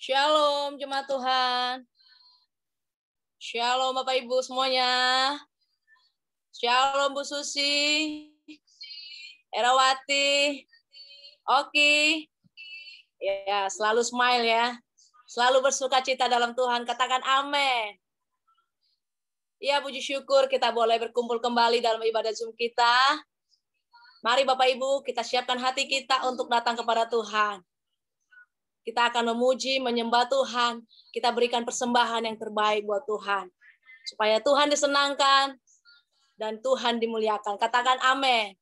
Shalom jemaat Tuhan. Shalom Bapak Ibu semuanya. Shalom Bu Susi, Erawati, Oki. Ya, selalu smile ya. Selalu bersuka cita dalam Tuhan. Katakan amin. Ya, puji syukur kita boleh berkumpul kembali dalam ibadah Zoom kita. Mari Bapak Ibu, kita siapkan hati kita untuk datang kepada Tuhan. Kita akan memuji, menyembah Tuhan. Kita berikan persembahan yang terbaik buat Tuhan. Supaya Tuhan disenangkan dan Tuhan dimuliakan. Katakan amin.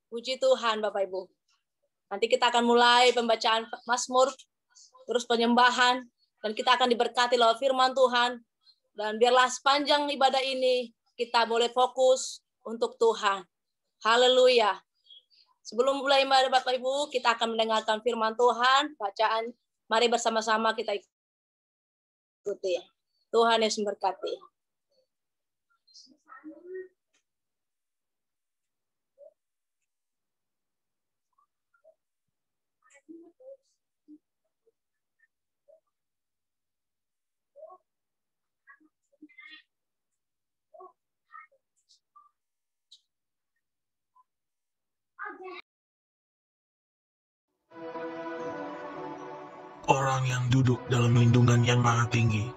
Puji Tuhan Bapak Ibu. Nanti kita akan mulai pembacaan Mazmur, terus penyembahan, dan kita akan diberkati lewat firman Tuhan. Dan biarlah sepanjang ibadah ini kita boleh fokus untuk Tuhan. Haleluya. Sebelum mulai ibadah Bapak Ibu, kita akan mendengarkan firman Tuhan, bacaan. Mari bersama-sama kita ikuti. Tuhan Yesus memberkati. Orang yang duduk dalam lindungan yang maha tinggi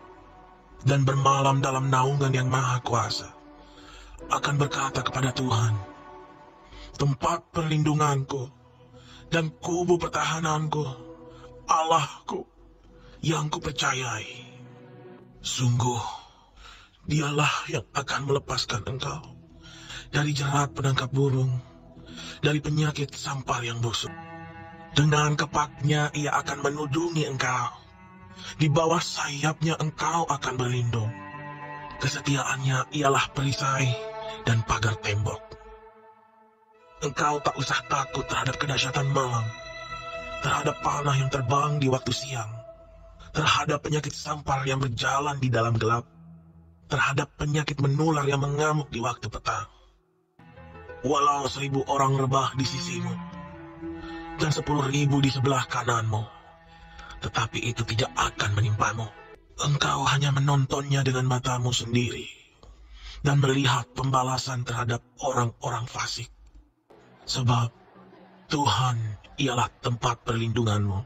dan bermalam dalam naungan yang maha kuasa akan berkata kepada Tuhan, tempat perlindunganku dan kubu pertahananku, Allahku yang kupercayai. Sungguh, dialah yang akan melepaskan engkau dari jerat penangkap burung, dari penyakit sampar yang busuk. Dengan kepaknya ia akan menudungi engkau. Di bawah sayapnya engkau akan berlindung. Kesetiaannya ialah perisai dan pagar tembok. Engkau tak usah takut terhadap kedahsyatan malam, terhadap panah yang terbang di waktu siang, terhadap penyakit sampar yang berjalan di dalam gelap, terhadap penyakit menular yang mengamuk di waktu petang. Walau 1000 orang rebah di sisimu, dan 10.000 di sebelah kananmu, tetapi itu tidak akan menimpamu. Engkau hanya menontonnya dengan matamu sendiri dan melihat pembalasan terhadap orang-orang fasik. Sebab Tuhan ialah tempat perlindunganmu,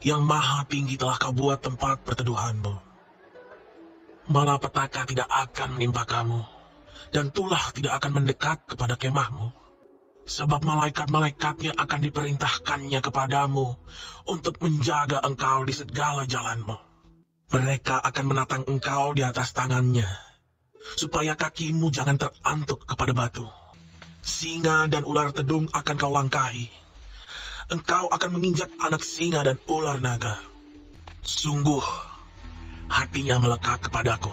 yang maha tinggi telah kau buat tempat perteduhanmu. Malapetaka tidak akan menimpa kamu, dan tulah tidak akan mendekat kepada kemahmu. Sebab malaikat-malaikatnya akan diperintahkannya kepadamu untuk menjaga engkau di segala jalanmu. Mereka akan menatang engkau di atas tangannya, supaya kakimu jangan terantuk kepada batu. Singa dan ular tedung akan kau langkahi. Engkau akan menginjak anak singa dan ular naga. Sungguh, hatinya melekat kepadaku,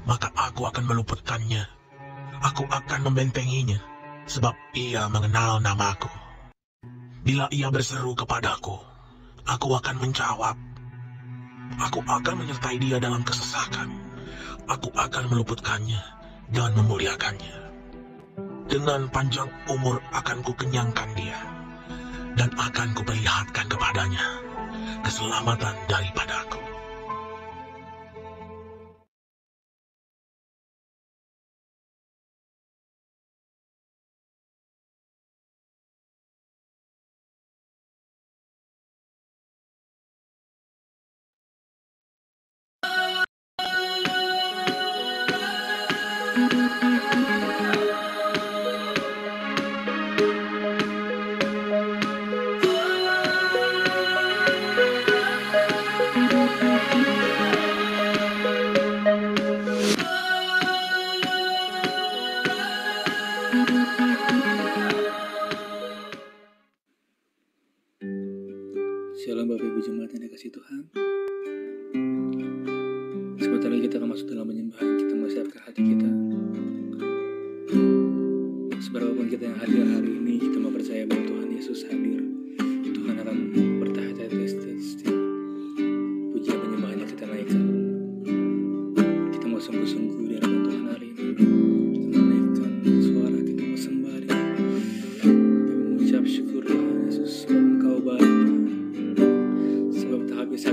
maka aku akan meluputkannya. Aku akan membentenginya, sebab ia mengenal namaku. Bila ia berseru kepadaku, aku akan menjawab. Aku akan menyertai dia dalam kesesakan. Aku akan meluputkannya dan memuliakannya. Dengan panjang umur akan kukenyangkan dia, dan akan kuperlihatkan kepadanya keselamatan daripadaku. Shalom Bapak Ibu Jemaat yang dikasihi Tuhan. Sebentar lagi kita akan masuk dalam penyembahan. Kita mempersiapkan hati kita. Seberapapun kita yang hadir hari ini, kita mau percaya bahwa Tuhan Yesus hadir. Tuhan akan bertahta di setiap pujian penyembahan yang kita naikkan. Kita mau sungguh-sungguh di hadapan Tuhan hari ini. Kita menaikkan suara, kita mau sembah Dia. Kita mengucap syukur Tuhan Yesus, sebab Engkau baik Tuhan. Sebab tak habis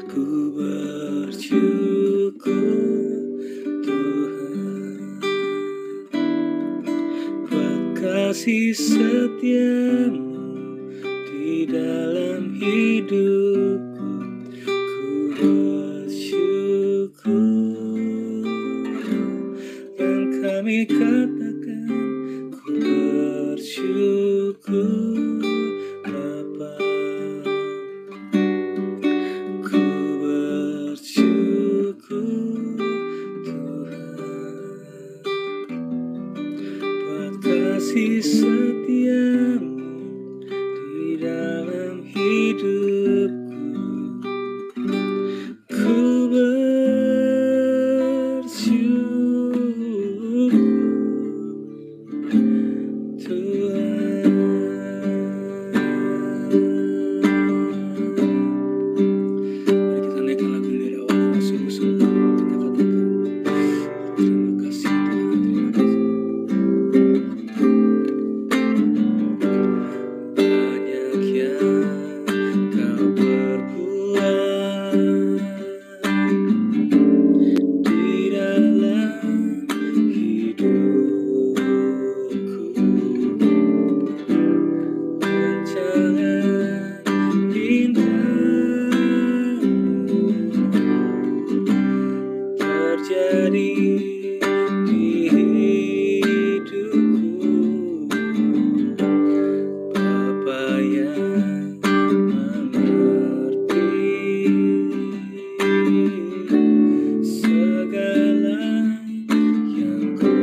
Ku bersyukur Tuhan buat kasih setiamu di dalam hidupku. Ku bersyukur dan kami katakan ku bersyukur Bapa. Ku bersyukur Tuhan buat kasih setiamu di dalam hidupku. Ku bersyukur Tuhan. Mari kita naikkan lagu ini dari awal dengan sungguh-sungguh. Kita katakan terima kasih Tuhan, terima kasih. Banyak yang kau perbuat di dalam hidupku. Rancangan indahmu terjadi di hidupku. Bapa yang mengerti segala yang ku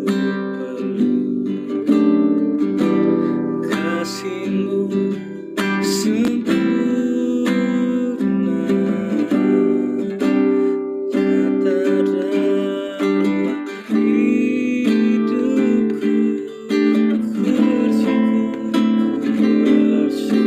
perlu. Kasih-Mu sempurna nyata dalam hidupku. Ku bersyukur, ku bersyukur.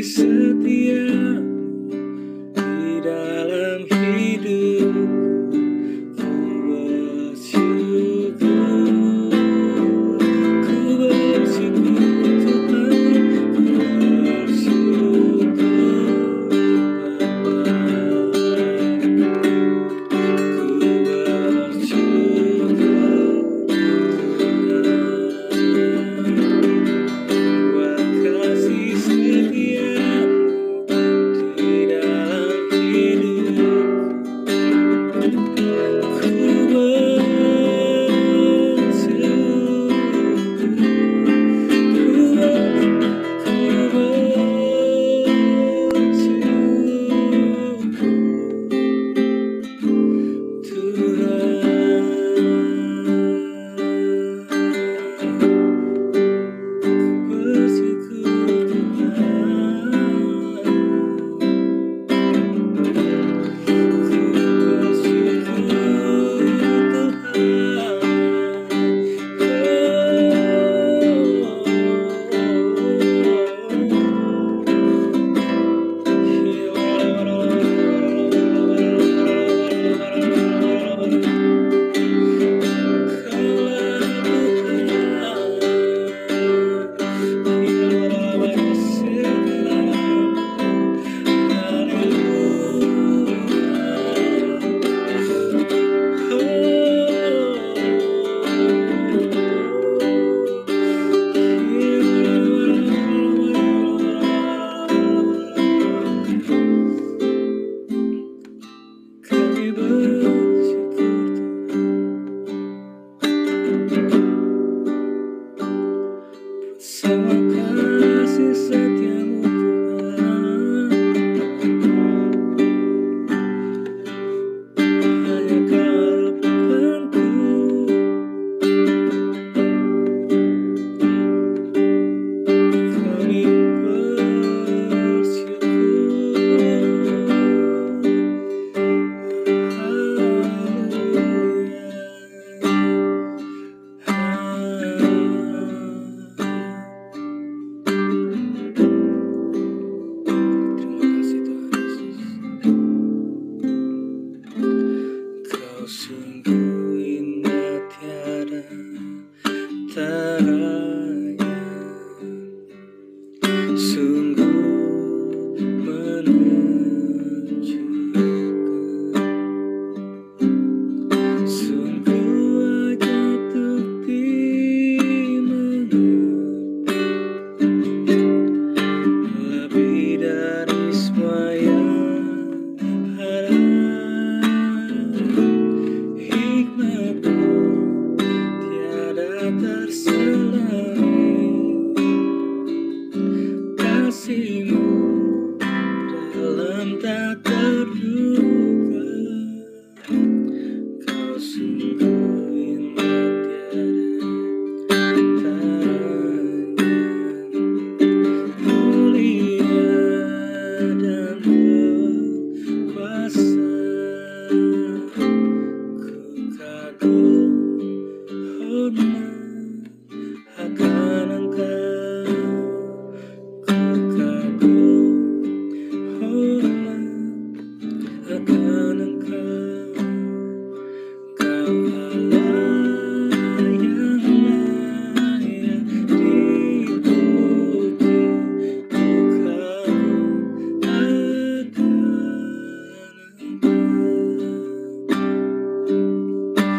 setia di dalam hidup. Ku bersyukur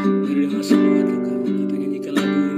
Mari dengan semangat kita nyanyikan lagu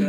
Ku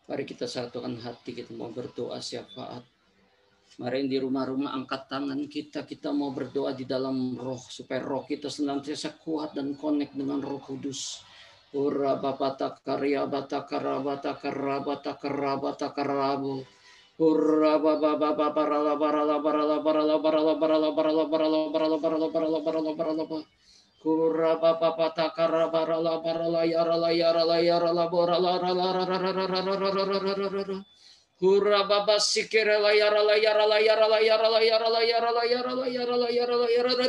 Mari kita satukan hati, kita mau berdoa syafaat. Mari di rumah-rumah angkat tangan kita mau berdoa di dalam roh, supaya roh kita senantiasa kuat dan connect dengan Roh Kudus. Ura babata karya bata karabata karabata karabata karabu. Ura bababa barala barala barala barala barala barala barala barala barala barala barala barala barala. Kura baba takara barala barala yarala yarala yarala borala rara. Kura baba sikirala yarala yarala yarala yarala yarala yarala yarala yarala yarala yarala.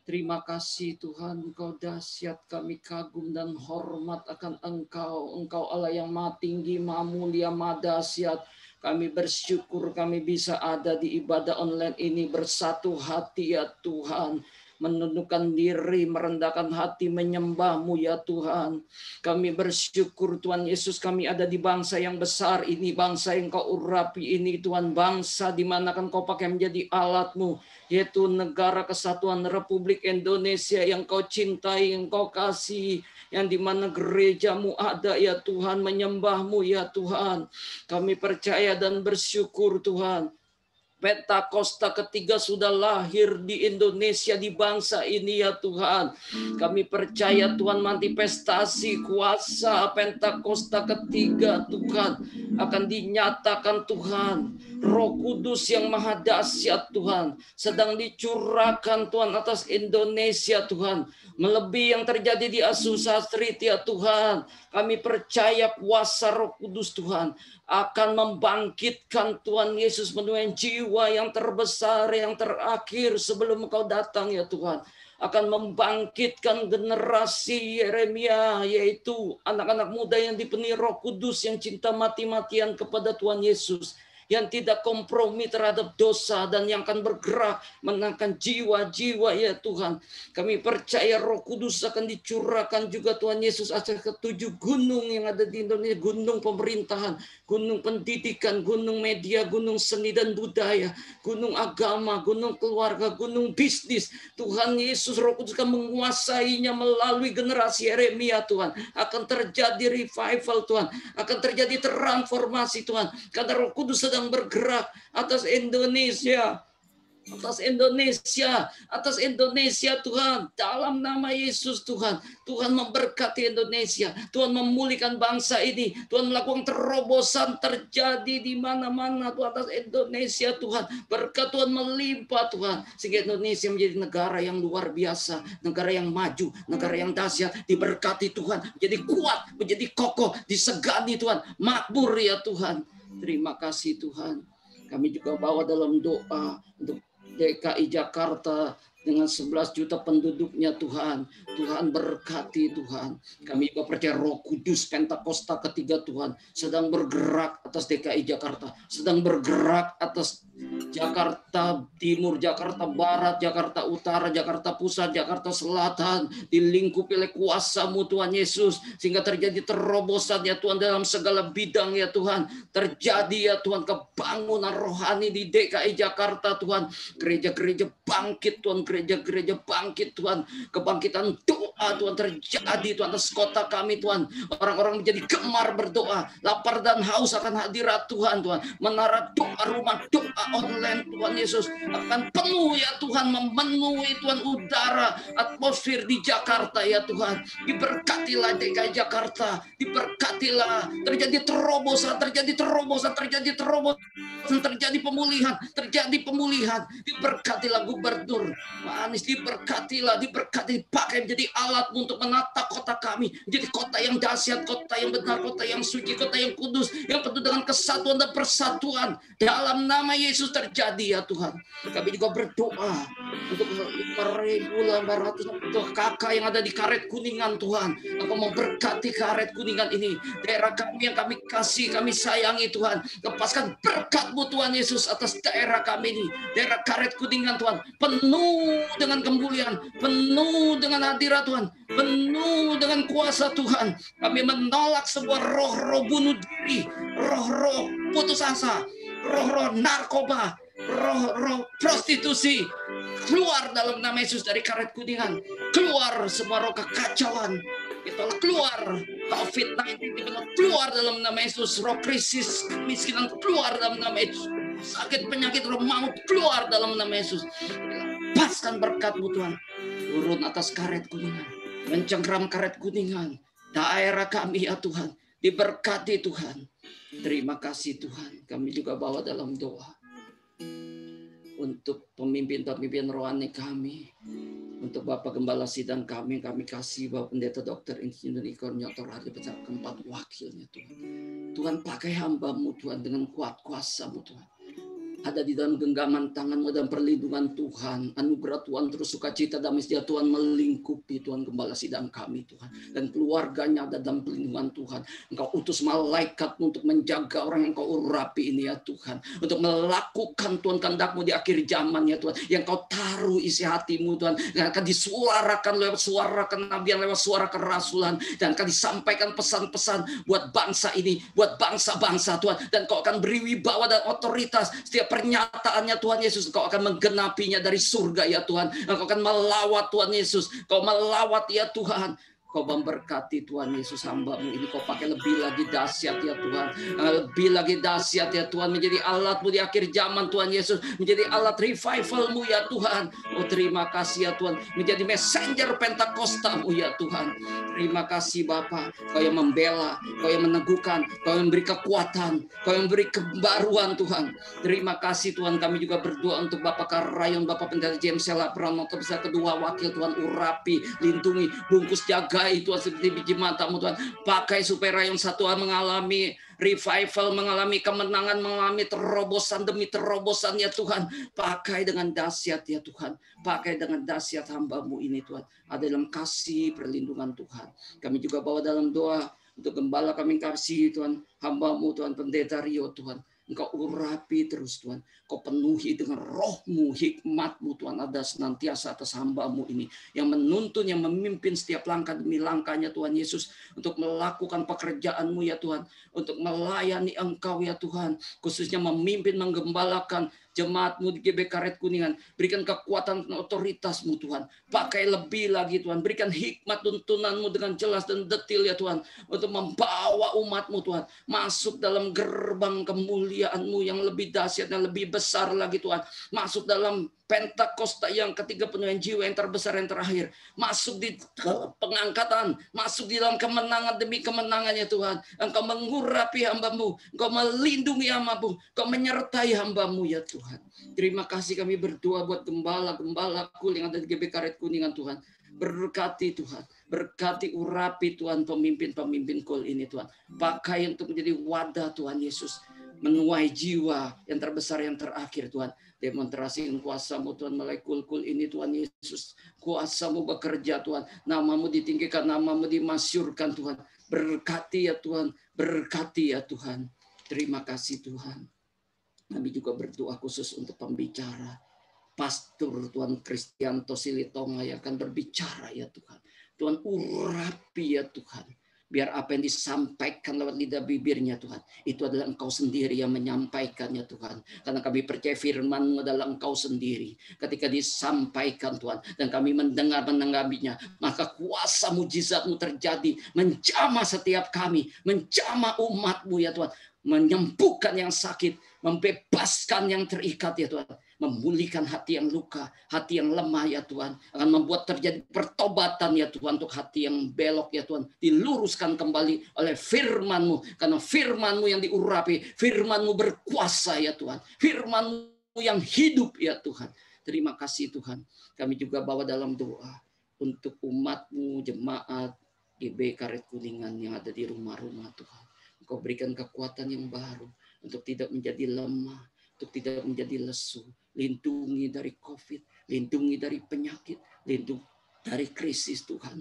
Terima kasih Tuhan, Engkau dahsyat, kami kagum dan hormat akan Engkau. Engkau Allah yang maha tinggi, maha mulia, maha dahsyat. Kami bersyukur kami bisa ada di ibadah online ini bersatu hati ya Tuhan. Menundukkan diri, merendahkan hati, menyembah-Mu ya Tuhan. Kami bersyukur Tuhan Yesus, kami ada di bangsa yang besar ini, bangsa yang Kau urapi ini Tuhan, bangsa di mana kan Kau pakai menjadi alat-Mu, yaitu negara kesatuan Republik Indonesia yang Kau cintai, yang Kau kasih, yang di mana gereja-Mu ada ya Tuhan, menyembah-Mu ya Tuhan. Kami percaya dan bersyukur Tuhan. Pentakosta ketiga sudah lahir di Indonesia, di bangsa ini ya Tuhan. Kami percaya Tuhan, manifestasi kuasa Pentakosta ketiga Tuhan akan dinyatakan Tuhan. Roh Kudus yang maha dahsyat Tuhan sedang dicurahkan Tuhan atas Indonesia Tuhan. Melebihi yang terjadi di Azusa Street ya Tuhan. Kami percaya kuasa Roh Kudus Tuhan akan membangkitkan Tuhan Yesus, menuai jiwa yang terbesar, yang terakhir sebelum Engkau datang ya Tuhan. Akan membangkitkan generasi Yeremia, yaitu anak-anak muda yang dipenuhi Roh Kudus, yang cinta mati-matian kepada Tuhan Yesus, yang tidak kompromi terhadap dosa, dan yang akan bergerak menangkan jiwa-jiwa ya Tuhan. Kami percaya Roh Kudus akan dicurahkan juga Tuhan Yesus atas ketujuh gunung yang ada di Indonesia, gunung pemerintahan, gunung pendidikan, gunung media, gunung seni dan budaya, gunung agama, gunung keluarga, gunung bisnis. Tuhan Yesus, Roh Kudus akan menguasainya melalui generasi Yeremia Tuhan. Akan terjadi revival Tuhan, akan terjadi transformasi Tuhan, karena Roh Kudus sedang bergerak atas Indonesia. Atas Indonesia Tuhan, dalam nama Yesus Tuhan. Tuhan memberkati Indonesia, Tuhan memulihkan bangsa ini, Tuhan melakukan terobosan terjadi di mana-mana Tuhan atas Indonesia Tuhan. Berkat Tuhan melimpah Tuhan, sehingga Indonesia menjadi negara yang luar biasa, negara yang maju, negara yang dahsyat, diberkati Tuhan, menjadi kuat, menjadi kokoh, disegani Tuhan, makmur ya Tuhan. Terima kasih Tuhan. Kami juga bawa dalam doa untuk DKI Jakarta dengan 11 juta penduduknya Tuhan. Tuhan berkati Tuhan. Kami juga percaya Roh Kudus Pentakosta ketiga Tuhan sedang bergerak atas DKI Jakarta, sedang bergerak atas Jakarta Timur, Jakarta Barat, Jakarta Utara, Jakarta Pusat, Jakarta Selatan, dilingkupi oleh kuasa-Mu Tuhan Yesus, sehingga terjadi terobosan ya Tuhan dalam segala bidang ya Tuhan. Terjadi ya Tuhan kebangunan rohani di DKI Jakarta Tuhan. Gereja-gereja bangkit Tuhan, gereja-gereja bangkit Tuhan. Kebangkitan doa Tuhan terjadi Tuhan atas kota kami Tuhan. Orang-orang menjadi gemar berdoa, lapar dan haus akan hadirat Tuhan Tuhan. Menara doa, rumah doa online Tuhan Yesus akan penuh ya Tuhan, memenuhi Tuhan udara, atmosfer di Jakarta ya Tuhan. Diberkatilah DKI Jakarta, diberkatilah, terjadi terobosan, terjadi pemulihan, diberkatilah Gubernur Anies, diberkati, pakai menjadi alat untuk menata kota kami, menjadi kota yang dahsyat, kota yang benar, kota yang suci, kota yang kudus, yang penuh dengan kesatuan dan persatuan. Dalam nama Yesus terjadi ya Tuhan. Kami juga berdoa untuk 1.800 kakak yang ada di Karet Kuningan Tuhan. Engkau memberkati Karet Kuningan ini, daerah kami yang kami kasih, kami sayangi Tuhan. Lepaskan berkat-Mu Tuhan Yesus atas daerah kami ini, daerah Karet Kuningan Tuhan, penuh dengan kemuliaan, penuh dengan hadirat Tuhan, penuh dengan kuasa Tuhan. Kami menolak sebuah roh-roh bunuh diri, roh-roh putus asa, roh-roh narkoba, roh-roh prostitusi. Keluar dalam nama Yesus dari Karet Kuningan. Keluar semua roh kekacauan, Kita keluar COVID-19, kita keluar dalam nama Yesus. Roh krisis kemiskinan keluar dalam nama Yesus. Sakit penyakit roh maut keluar dalam nama Yesus. Lepaskan berkat-Mu Tuhan. Turun atas karet kuningan, mencengkram karet kuningan daerah kami ya Tuhan. Diberkati Tuhan. Terima kasih Tuhan. Kami juga bawa dalam doa untuk pemimpin-pemimpin rohani kami, untuk Bapak Gembala Sidang kami kasih Bapak Pendeta Dr. Insinyur Iko Nyotor Hardi beserta keempat wakilnya Tuhan. Tuhan pakai hamba-Mu Tuhan dengan kuat kuasa-Mu Tuhan. Ada di dalam genggaman tangan-Mu dan perlindungan Tuhan. Anugerah Tuhan terus sukacita damai sejahtera Tuhan melingkupi Tuhan Gembala Sidang kami Tuhan. Dan keluarganya ada dalam perlindungan Tuhan. Engkau utus malaikat-Mu untuk menjaga orang yang Engkau urapi ini ya Tuhan. Untuk melakukan Tuhan kehendak-Mu di akhir zaman ya Tuhan. Yang Engkau taruh isi hati-Mu Tuhan. Yang akan disuarakan lewat suara kenabian, lewat suara kerasulan. Dan akan disampaikan pesan-pesan buat bangsa ini. Buat bangsa-bangsa Tuhan. Dan Engkau akan beri wibawa dan otoritas. Setiap pernyataannya Tuhan Yesus, Engkau akan menggenapinya dari surga ya Tuhan. Engkau akan melawat Tuhan Yesus. Engkau melawat ya Tuhan. Kau memberkati Tuhan Yesus hamba-Mu ini. Kau pakai lebih lagi dahsyat ya Tuhan. Lebih lagi dahsyat ya Tuhan. Menjadi alat-Mu di akhir zaman Tuhan Yesus. Menjadi alat revival-Mu ya Tuhan. Oh terima kasih ya Tuhan. Menjadi messenger Pentakosta-Mu ya Tuhan. Terima kasih Bapa. Kau yang membela. Kau yang meneguhkan. Kau yang memberi kekuatan. Kau yang memberi kebaruan Tuhan. Terima kasih Tuhan. Kami juga berdoa untuk Bapak Karayon. Bapak Pendeta James Sela Pranoto. Beserta kedua wakil Tuhan. Urapi, lindungi, bungkus jaga Tuhan seperti biji mata-Mu Tuhan. Pakai supaya rayon satu mengalami revival, mengalami kemenangan, mengalami terobosan demi terobosan ya Tuhan. Pakai dengan dahsyat ya Tuhan. Pakai dengan dahsyat hamba-Mu ini Tuhan. Ada dalam kasih perlindungan Tuhan. Kami juga bawa dalam doa untuk gembala kami kasih Tuhan. Hamba-Mu Tuhan, Pendeta Rio Tuhan. Engkau urapi terus Tuhan. Kau penuhi dengan roh-Mu, hikmat-Mu Tuhan. Ada senantiasa atas hamba-Mu ini. Yang menuntun, yang memimpin setiap langkah demi langkahnya Tuhan Yesus. Untuk melakukan pekerjaan-Mu ya Tuhan. Untuk melayani Engkau ya Tuhan. Khususnya memimpin, menggembalakan jemaat-Mu di GB Karet Kuningan. Berikan kekuatan dan otoritas-Mu Tuhan. Pakai lebih lagi Tuhan. Berikan hikmat tuntunan-Mu dengan jelas dan detil ya Tuhan. Untuk membawa umat-Mu Tuhan. Masuk dalam gerbang kemuliaan-Mu yang lebih dahsyat dan lebih besar lagi Tuhan. Masuk dalam Pentakosta yang ketiga, penuaian jiwa yang terbesar yang terakhir. Masuk di pengangkatan. Masuk di dalam kemenangan demi kemenangannya Tuhan. Engkau mengurapi hamba-Mu. Engkau melindungi hamba-Mu. Engkau menyertai hamba-Mu ya Tuhan. Terima kasih kami berdoa buat gembala-gembala kul yang ada di GB Karet Kuningan Tuhan. Berkati Tuhan. Berkati urapi Tuhan pemimpin-pemimpin kul ini Tuhan. Pakai untuk menjadi wadah Tuhan Yesus. Menuai jiwa yang terbesar yang terakhir Tuhan. Demonstrasikan kuasa-Mu Tuhan melalui kul-kul ini Tuhan Yesus. Kuasa-Mu bekerja Tuhan. Nama-Mu ditinggikan, nama-Mu dimasyurkan Tuhan. Berkati ya Tuhan. Berkati ya Tuhan. Terima kasih Tuhan. Kami juga berdoa khusus untuk pembicara. Pastor Tuhan Kristianto Silitonga yang akan berbicara ya Tuhan. Tuhan urapi ya Tuhan. Biar apa yang disampaikan lewat lidah bibirnya Tuhan. Itu adalah Engkau sendiri yang menyampaikannya Tuhan. Karena kami percaya firman-Mu adalah Engkau sendiri. Ketika disampaikan Tuhan. Dan kami mendengar-menanggapinya. Maka kuasa mujizat-Mu terjadi. Menjamah setiap kami. Menjamah umat-Mu ya Tuhan. Menyembuhkan yang sakit. Membebaskan yang terikat ya Tuhan. Memulihkan hati yang luka, hati yang lemah ya Tuhan. Akan membuat terjadi pertobatan ya Tuhan untuk hati yang belok ya Tuhan. Diluruskan kembali oleh firman-Mu. Karena firman-Mu yang diurapi, firman-Mu berkuasa ya Tuhan. Firman-Mu yang hidup ya Tuhan. Terima kasih Tuhan. Kami juga bawa dalam doa untuk umat-Mu, jemaat GB Karet Kuningan yang ada di rumah-rumah Tuhan. Engkau berikan kekuatan yang baru untuk tidak menjadi lemah, untuk tidak menjadi lesu. Lindungi dari COVID, lindungi dari penyakit, lindungi dari krisis Tuhan.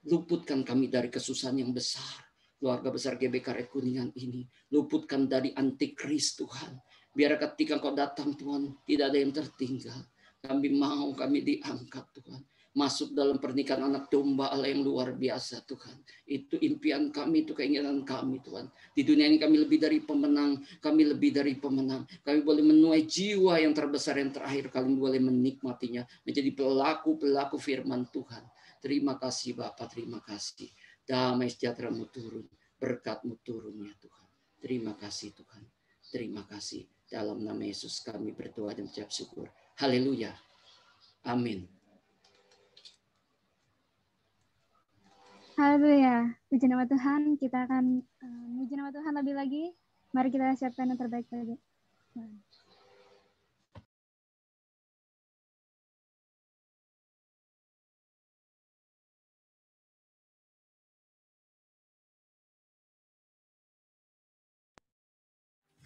Luputkan kami dari kesusahan yang besar. Keluarga besar GB Karet Kuningan ini. Luputkan dari antikris Tuhan. Biar ketika Engkau datang Tuhan, tidak ada yang tertinggal. Kami mau kami diangkat Tuhan. Masuk dalam pernikahan anak domba Allah yang luar biasa Tuhan. Itu impian kami, itu keinginan kami Tuhan. Di dunia ini kami lebih dari pemenang. Kami lebih dari pemenang. Kami boleh menuai jiwa yang terbesar yang terakhir. Kami boleh menikmatinya. Menjadi pelaku-pelaku firman Tuhan. Terima kasih Bapak, terima kasih. Damai sejahtera-Mu turun, berkat-Mu turun ya Tuhan. Terima kasih Tuhan. Terima kasih. Dalam nama Yesus kami berdoa dan mengucap syukur. Haleluya. Amin. Haleluya. Puji nama Tuhan. Kita akan memuji nama Tuhan lebih lagi. Mari kita siapkan yang terbaik bagi Tuhan.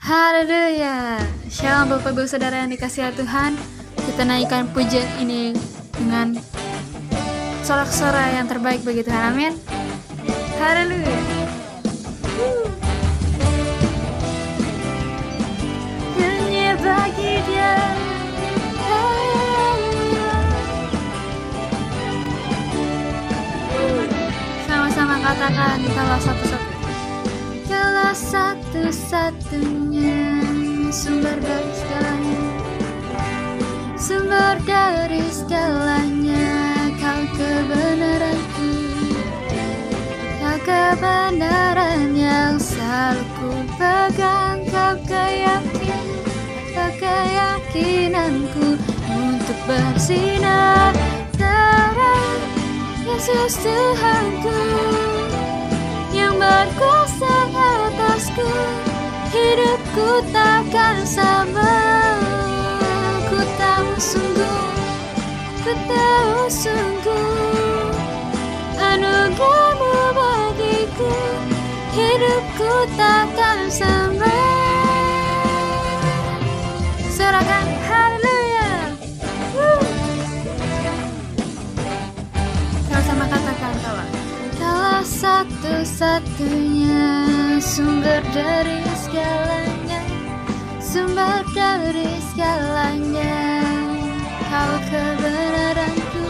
Haleluya. Shalom Bapak Ibu Saudara yang dikasihi Tuhan. Kita naikkan pujian ini dengan sorak-sorai yang terbaik bagi Tuhan. Amin. Haleluya. Hanya bagi Dia. Sama-sama katakan kalau satu-satu. Kalau satu-satunya sumber dari segalanya, sumber dari segalanya, Kau kebenaranku, Kau kebenaran yang selalu ku pegang, Kau keyakinanku untuk bersinar terang. Yesus Tuhanku yang berkuasa atasku, hidupku takkan sama. Ku tahu sungguh anugerah-Mu bagiku, hidupku takkan sama. Sorakan haleluya. Sama-sama katakan kalau satu-satunya sumber dari segalanya, sumber dari segalanya, Kau kebenaranku,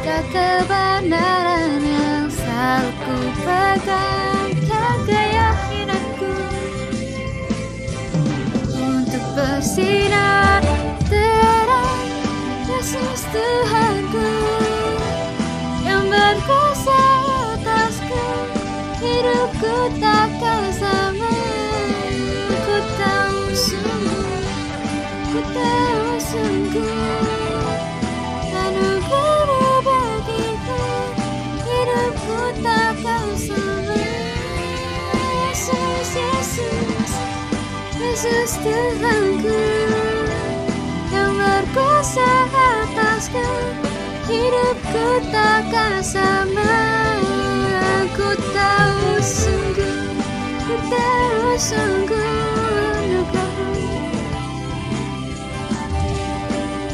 Kau kebenaran yang selalu ku pegang, Kau keyakinanku untuk bersinar terang. Yesus Tuhanku yang berkuasa atasku, hidupku takkan sama. Ku tahu sungguh anugerah bagiku, hidupku takkan sama. Yesus Tuhanku yang berkuasa atasku, hidupku takkan sama. Ku tahu sungguh anugerah-Mu,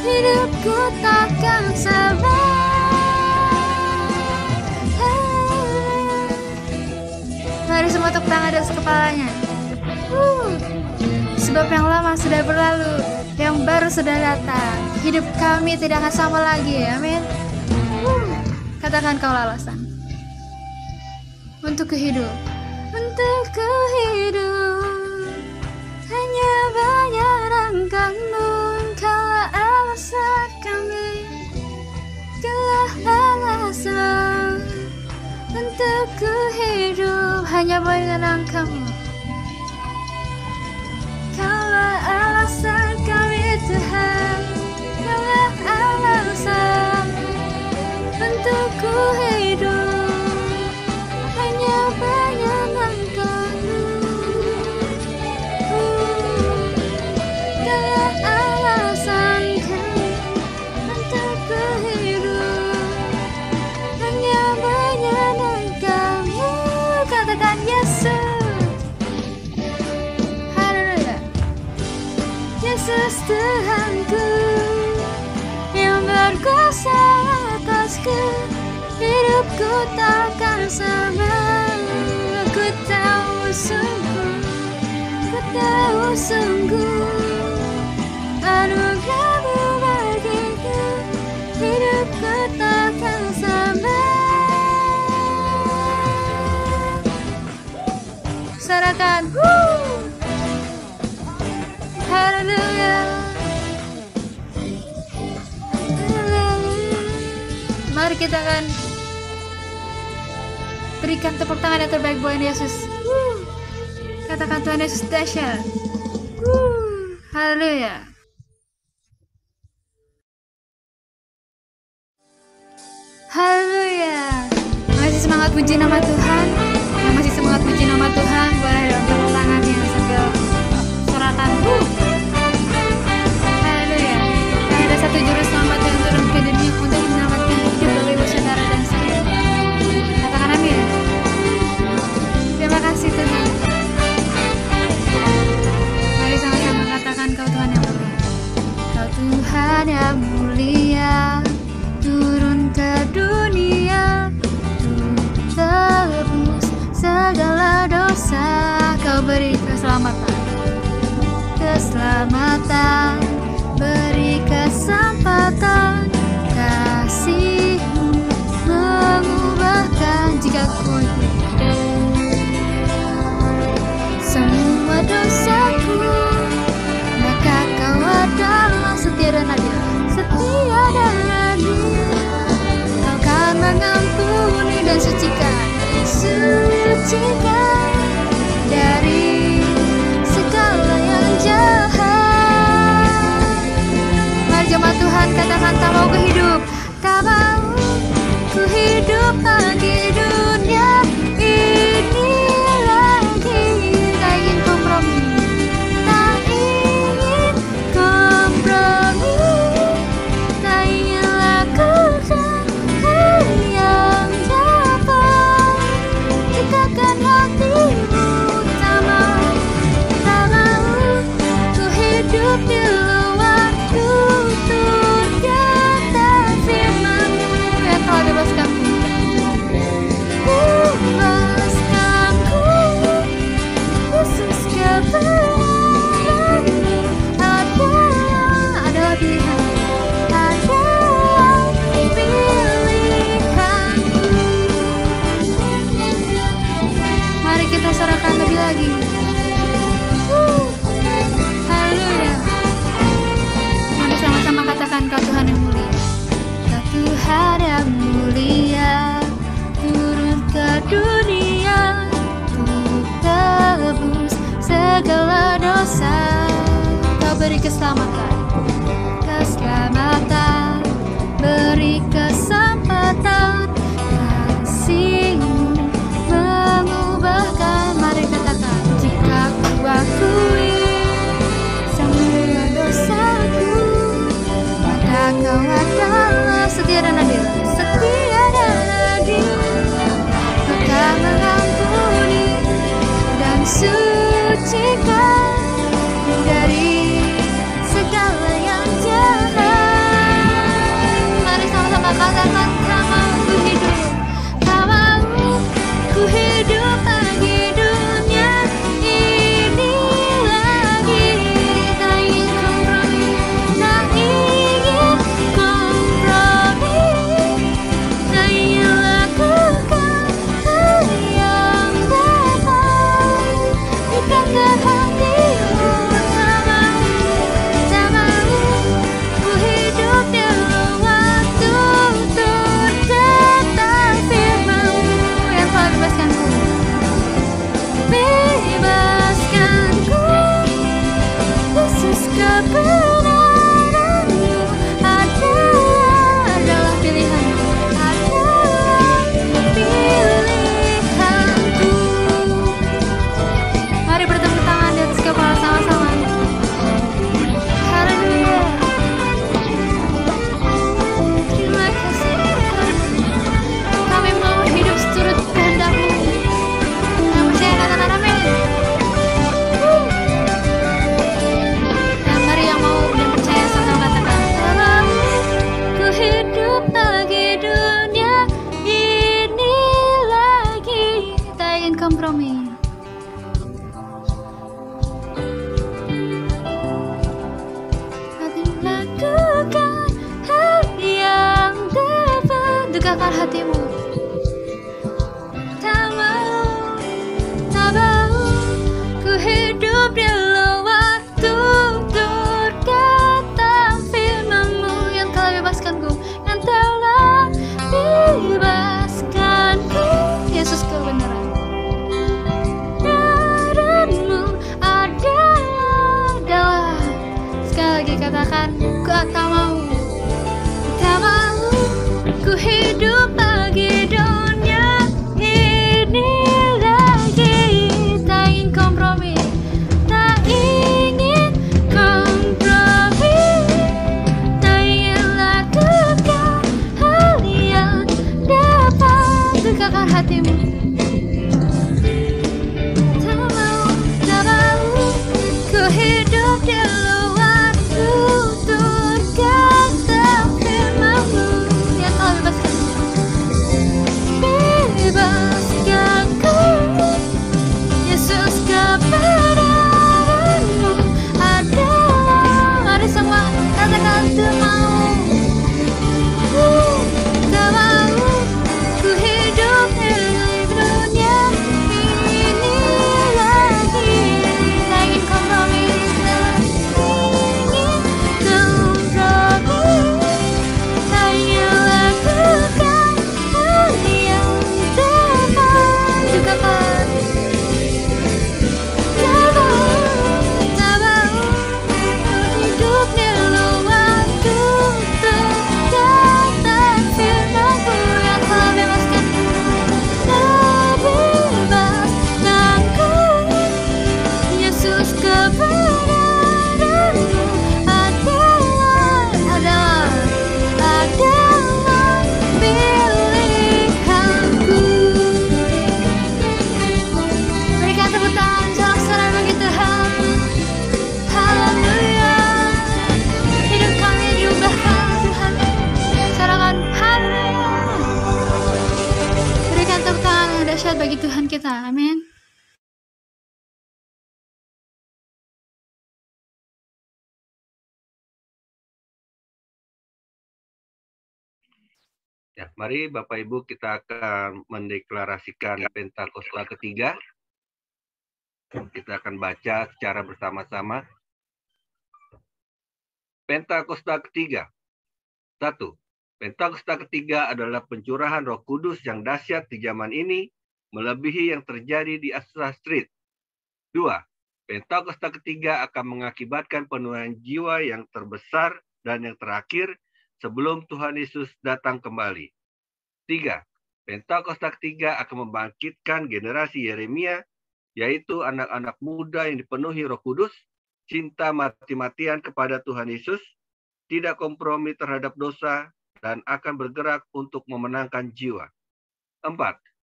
hidupku takkan sama. Mari semua tepuk tangan di atas kepalanya. Sebab yang lama sudah berlalu, yang baru sudah datang. Hidup kami tidak akan sama lagi. Amin. Katakan kau alasan untuk kehidup, hanya banyak rangkangmu. Kaulah alasan kami, kaulah alasan untuk kehidup, hanya banyak rangkangmu. Kaulah alasan kami Tuhan, kaulah alasan untuk ku hidup, hanya banyak langkah-Mu. Kaulah alasan kami untuk ku hidup, hanya banyak langkah-Mu. Katakan Yesus. Haleluya. Yesus Tuhanku yang berkuasa atasku, hidupku takkan sama. Ku tahu sungguh anugerah-Mu bagiku, hidupku takkan sama. Serahkan, haleluya. Mari kita akan Berikan tepuk tangan yang terbaik buat Yesus. Katakan Tuhan Yesus dahsyat. Haleluya. Haleluya. Masih semangat puji nama Tuhan. Yang masih semangat puji nama Tuhan, boleh dong tepuk tangannya sambil sorakan. Haleluya. Dan ada satu juru selamat yang turun ke dunia untuk menyelamatkan hidup Bapak Ibu Saudara dan saya. Katakan amin. Terima kasih Tuhan. Mari sama-sama katakan Kau Tuhan yang mulia. Kau Tuhan yang mulia, turun ke dunia untuk tebus segala dosa. Kau beri keselamatan, keselamatan, beri kesempatan. Kasih-Mu mengubahkan jika ku semua dosaku, maka Kau adalah setia dan adil, setia dan adil. Kau akan mengampuni dan sucikan dari segala yang jahat. Mari jemaat Tuhan katakan, tak mau ku hidup, tak mau ku hidup lagi dunia ini lagi. Tak ingin kompromi, tak ingin kompromi, tak ingin lakukan hal yang dapat ciptakan hatimu. Tak mau ku hidup di luar tutur kata firman-Mu yang telah bebaskanku. Bebaskanku, Yesus, kebenaran-Mu adalah pilihan, adalah pilihanku. Mari kita serahkan lebih lagi. Haleluya. Mari sama-sama katakan, Kau Tuhan yang mulia. Kau Tuhan yang mulia, turun ke dunia untuk tebus segala dosa. Kau beri keselamatan, keselamatan, beri kesempatan. Kasih-Mu mengubahkan. Mari katakan, jika ku akui semua dosaku, maka Kau adalah setia dan adil, setia dan adil. Maka mengampuni dan sucikan dari segala katakan, ku tak mau. Tak mau ku hidup lagi dunia ini lagi. Tak ingin kompromi, tak ingin kompromi, tak ingin lakukan hal yang dapat dukakan hatimu. Tak mau ku hidup di luar tutur kata firman-Mu yang telah bebaskan ku, Yesus. Kebenaran-Mu adalah, mari semua katakan, tak mau. Tak mau ku hidup di dunia ini lagi. Tak ingin kompromi, tak ingin kompromi, tak ingin lakukan hal yang dapat dukakan. Tak mau hidup di luar tutur kata firman-Mu yang telah bebaskanku. Bebaskanku, Yesus. Kebenaran-Mu adalah pilihanku. Berikan tepuk tangan sorak-sorai bagi Tuhan. Haleluya. Hidup kami diubahkan Tuhan. Sorakan haleluya. Berikan tepuk tangan yang dahsyat bagi Tuhan kita. Amin. Ya, mari Bapak Ibu kita akan mendeklarasikan Pentakosta ketiga. Kita akan baca secara bersama-sama. Pentakosta ketiga. 1. Pentakosta ketiga adalah pencurahan Roh Kudus yang dahsyat di zaman ini, melebihi yang terjadi di Azusa Street. 2. Pentakosta ketiga akan mengakibatkan penuaian jiwa yang terbesar dan yang terakhir sebelum Tuhan Yesus datang kembali. 3. Pentakosta ketiga akan membangkitkan generasi Yeremia, yaitu anak-anak muda yang dipenuhi Roh Kudus, cinta mati-matian kepada Tuhan Yesus, tidak kompromi terhadap dosa, dan akan bergerak untuk memenangkan jiwa. 4.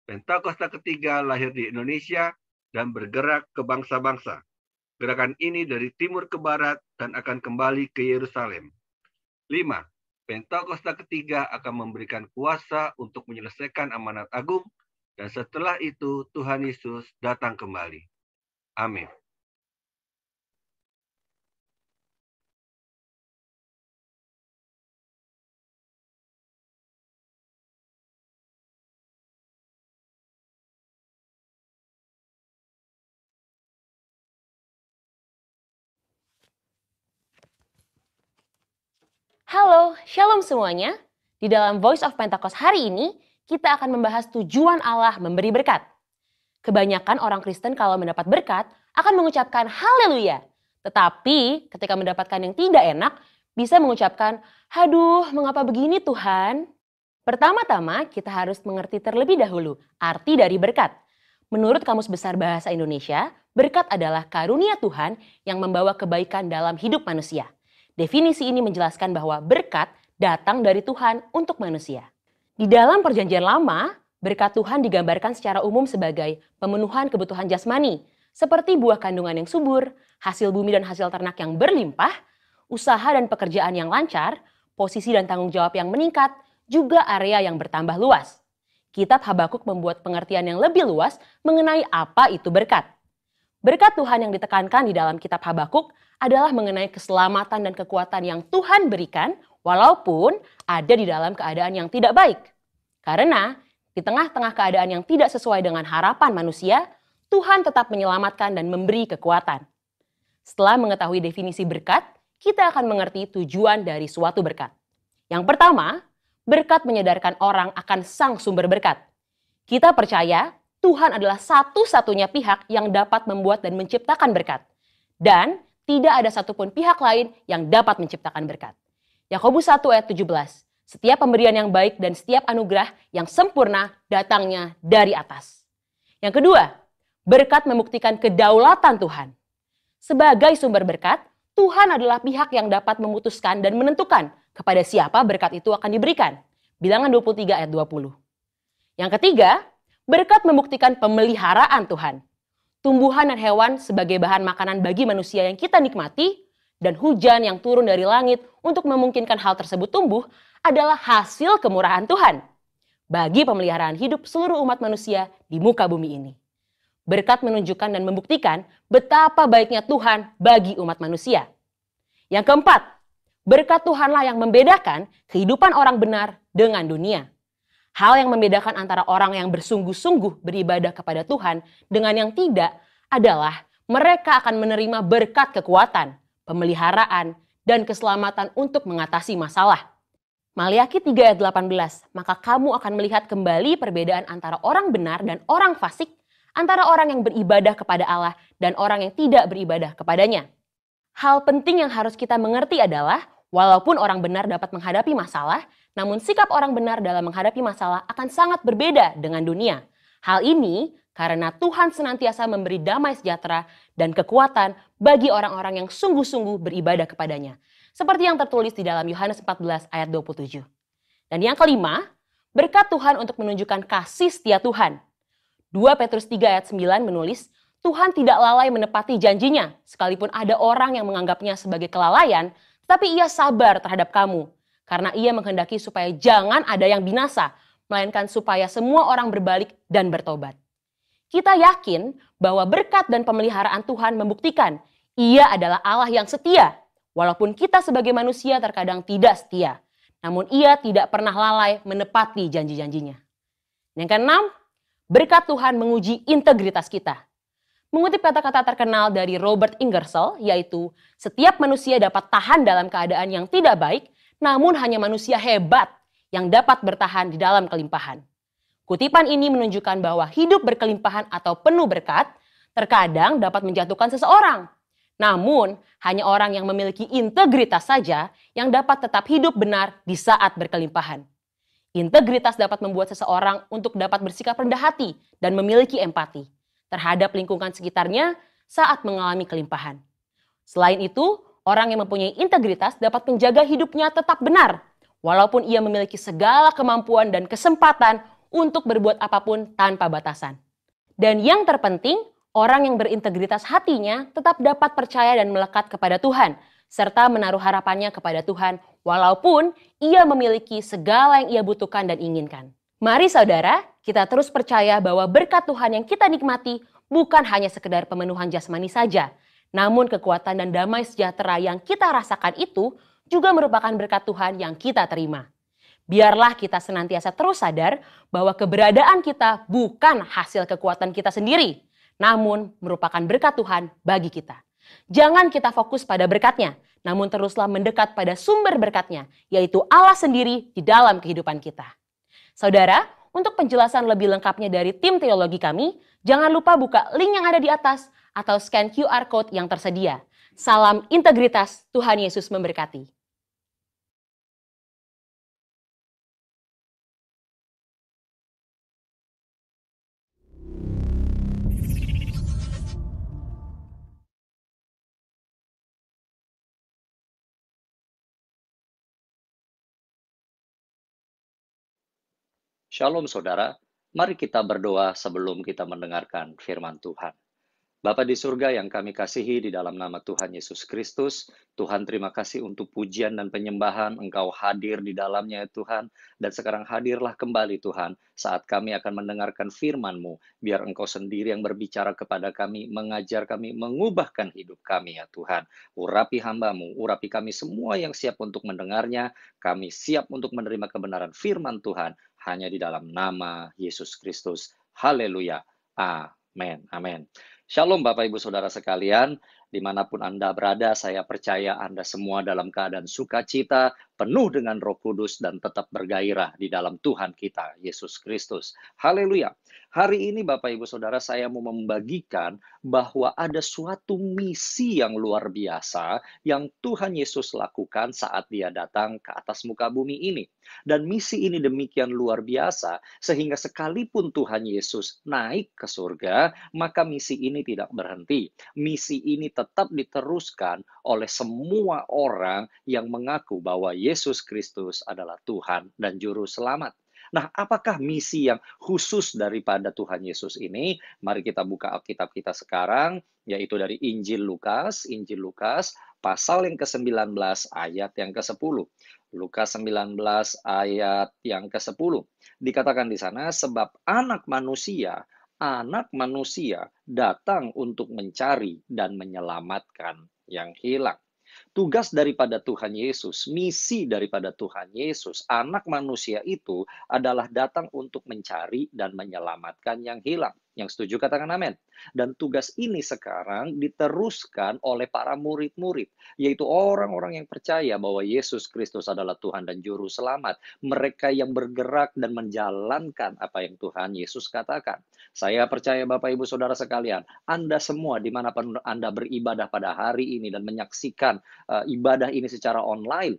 Pentakosta ketiga lahir di Indonesia dan bergerak ke bangsa-bangsa. Gerakan ini dari timur ke barat dan akan kembali ke Yerusalem. 5. Pentakosta ketiga akan memberikan kuasa untuk menyelesaikan amanat agung, dan setelah itu Tuhan Yesus datang kembali. Amin. Halo, shalom semuanya. Di dalam Voice of Pentecost hari ini, kita akan membahas tujuan Allah memberi berkat. Kebanyakan orang Kristen kalau mendapat berkat akan mengucapkan haleluya. Tetapi ketika mendapatkan yang tidak enak, bisa mengucapkan, "Aduh, mengapa begini Tuhan?" Pertama-tama kita harus mengerti terlebih dahulu arti dari berkat. Menurut Kamus Besar Bahasa Indonesia, berkat adalah karunia Tuhan yang membawa kebaikan dalam hidup manusia. Definisi ini menjelaskan bahwa berkat datang dari Tuhan untuk manusia. Di dalam Perjanjian Lama, berkat Tuhan digambarkan secara umum sebagai pemenuhan kebutuhan jasmani, seperti buah kandungan yang subur, hasil bumi dan hasil ternak yang berlimpah, usaha dan pekerjaan yang lancar, posisi dan tanggung jawab yang meningkat, juga area yang bertambah luas. Kitab Habakuk membuat pengertian yang lebih luas mengenai apa itu berkat. Berkat Tuhan yang ditekankan di dalam kitab Habakuk adalah mengenai keselamatan dan kekuatan yang Tuhan berikan walaupun ada di dalam keadaan yang tidak baik. Karena di tengah-tengah keadaan yang tidak sesuai dengan harapan manusia, Tuhan tetap menyelamatkan dan memberi kekuatan. Setelah mengetahui definisi berkat, kita akan mengerti tujuan dari suatu berkat. Yang pertama, berkat menyadarkan orang akan sang sumber berkat. Kita percaya Tuhan adalah satu-satunya pihak yang dapat membuat dan menciptakan berkat. Dan tidak ada satupun pihak lain yang dapat menciptakan berkat. Yakobus 1 ayat 17. Setiap pemberian yang baik dan setiap anugerah yang sempurna datangnya dari atas. Yang kedua, berkat membuktikan kedaulatan Tuhan. Sebagai sumber berkat, Tuhan adalah pihak yang dapat memutuskan dan menentukan kepada siapa berkat itu akan diberikan. Bilangan 23 ayat 20. Yang ketiga, berkat membuktikan pemeliharaan Tuhan. Tumbuhan dan hewan sebagai bahan makanan bagi manusia yang kita nikmati, dan hujan yang turun dari langit untuk memungkinkan hal tersebut tumbuh adalah hasil kemurahan Tuhan bagi pemeliharaan hidup seluruh umat manusia di muka bumi ini. Berkat menunjukkan dan membuktikan betapa baiknya Tuhan bagi umat manusia. Yang keempat, berkat Tuhanlah yang membedakan kehidupan orang benar dengan dunia. Hal yang membedakan antara orang yang bersungguh-sungguh beribadah kepada Tuhan dengan yang tidak adalah mereka akan menerima berkat kekuatan, pemeliharaan, dan keselamatan untuk mengatasi masalah. Maliaki 3 ayat 18, maka kamu akan melihat kembali perbedaan antara orang benar dan orang fasik, antara orang yang beribadah kepada Allah dan orang yang tidak beribadah kepadanya. Hal penting yang harus kita mengerti adalah, walaupun orang benar dapat menghadapi masalah, namun sikap orang benar dalam menghadapi masalah akan sangat berbeda dengan dunia. Hal ini karena Tuhan senantiasa memberi damai sejahtera dan kekuatan bagi orang-orang yang sungguh-sungguh beribadah kepadanya. Seperti yang tertulis di dalam Yohanes 14 ayat 27. Dan yang kelima, berkat Tuhan untuk menunjukkan kasih setia Tuhan. 2 Petrus 3 ayat 9 menulis, Tuhan tidak lalai menepati janjinya, sekalipun ada orang yang menganggapnya sebagai kelalaian, tetapi ia sabar terhadap kamu, karena ia menghendaki supaya jangan ada yang binasa, melainkan supaya semua orang berbalik dan bertobat. Kita yakin bahwa berkat dan pemeliharaan Tuhan membuktikan Ia adalah Allah yang setia, walaupun kita sebagai manusia terkadang tidak setia, namun Ia tidak pernah lalai menepati janji-janjinya. Yang keenam, berkat Tuhan menguji integritas kita. Mengutip kata-kata terkenal dari Robert Ingersoll, yaitu setiap manusia dapat tahan dalam keadaan yang tidak baik, namun hanya manusia hebat yang dapat bertahan di dalam kelimpahan. Kutipan ini menunjukkan bahwa hidup berkelimpahan atau penuh berkat terkadang dapat menjatuhkan seseorang. Namun, hanya orang yang memiliki integritas saja yang dapat tetap hidup benar di saat berkelimpahan. Integritas dapat membuat seseorang untuk dapat bersikap rendah hati dan memiliki empati terhadap lingkungan sekitarnya saat mengalami kelimpahan. Selain itu, orang yang mempunyai integritas dapat menjaga hidupnya tetap benar, walaupun ia memiliki segala kemampuan dan kesempatan untuk berbuat apapun tanpa batasan. Dan yang terpenting, orang yang berintegritas hatinya tetap dapat percaya dan melekat kepada Tuhan, serta menaruh harapannya kepada Tuhan, walaupun ia memiliki segala yang ia butuhkan dan inginkan. Mari saudara, kita terus percaya bahwa berkat Tuhan yang kita nikmati bukan hanya sekedar pemenuhan jasmani saja, namun kekuatan dan damai sejahtera yang kita rasakan itu juga merupakan berkat Tuhan yang kita terima. Biarlah kita senantiasa terus sadar bahwa keberadaan kita bukan hasil kekuatan kita sendiri, namun merupakan berkat Tuhan bagi kita. Jangan kita fokus pada berkatnya, namun teruslah mendekat pada sumber berkatnya, yaitu Allah sendiri di dalam kehidupan kita. Saudara, untuk penjelasan lebih lengkapnya dari tim teologi kami, jangan lupa buka link yang ada di atas atau scan QR Code yang tersedia. Salam integritas, Tuhan Yesus memberkati. Shalom saudara, mari kita berdoa sebelum kita mendengarkan firman Tuhan. Bapa di surga yang kami kasihi di dalam nama Tuhan Yesus Kristus, Tuhan terima kasih untuk pujian dan penyembahan Engkau hadir di dalamnya ya Tuhan, dan sekarang hadirlah kembali Tuhan saat kami akan mendengarkan firman-Mu, biar Engkau sendiri yang berbicara kepada kami, mengajar kami, mengubahkan hidup kami ya Tuhan. Urapi hamba-Mu, urapi kami semua yang siap untuk mendengarnya, kami siap untuk menerima kebenaran firman Tuhan, hanya di dalam nama Yesus Kristus. Haleluya. Amin. Amin. Shalom Bapak Ibu Saudara sekalian, dimanapun Anda berada, saya percaya Anda semua dalam keadaan sukacita, penuh dengan Roh Kudus, dan tetap bergairah di dalam Tuhan kita, Yesus Kristus. Haleluya. Hari ini Bapak Ibu Saudara, saya mau membagikan bahwa ada suatu misi yang luar biasa yang Tuhan Yesus lakukan saat dia datang ke atas muka bumi ini. Dan misi ini demikian luar biasa, sehingga sekalipun Tuhan Yesus naik ke surga, maka misi ini tidak berhenti. Misi ini tetap diteruskan oleh semua orang yang mengaku bahwa Yesus Kristus adalah Tuhan dan Juru Selamat. Nah, apakah misi yang khusus daripada Tuhan Yesus ini? Mari kita buka Alkitab kita sekarang, yaitu dari Injil Lukas pasal yang ke-19 ayat yang ke-10. Lukas 19 ayat yang ke-10. Dikatakan di sana, sebab anak manusia datang untuk mencari dan menyelamatkan yang hilang. Tugas daripada Tuhan Yesus, misi daripada Tuhan Yesus, anak manusia itu adalah datang untuk mencari dan menyelamatkan yang hilang. Yang setuju katakan amin. Dan tugas ini sekarang diteruskan oleh para murid-murid, yaitu orang-orang yang percaya bahwa Yesus Kristus adalah Tuhan dan Juru Selamat. Mereka yang bergerak dan menjalankan apa yang Tuhan Yesus katakan. Saya percaya Bapak Ibu Saudara sekalian, Anda semua dimanapun Anda beribadah pada hari ini dan menyaksikan ibadah ini secara online,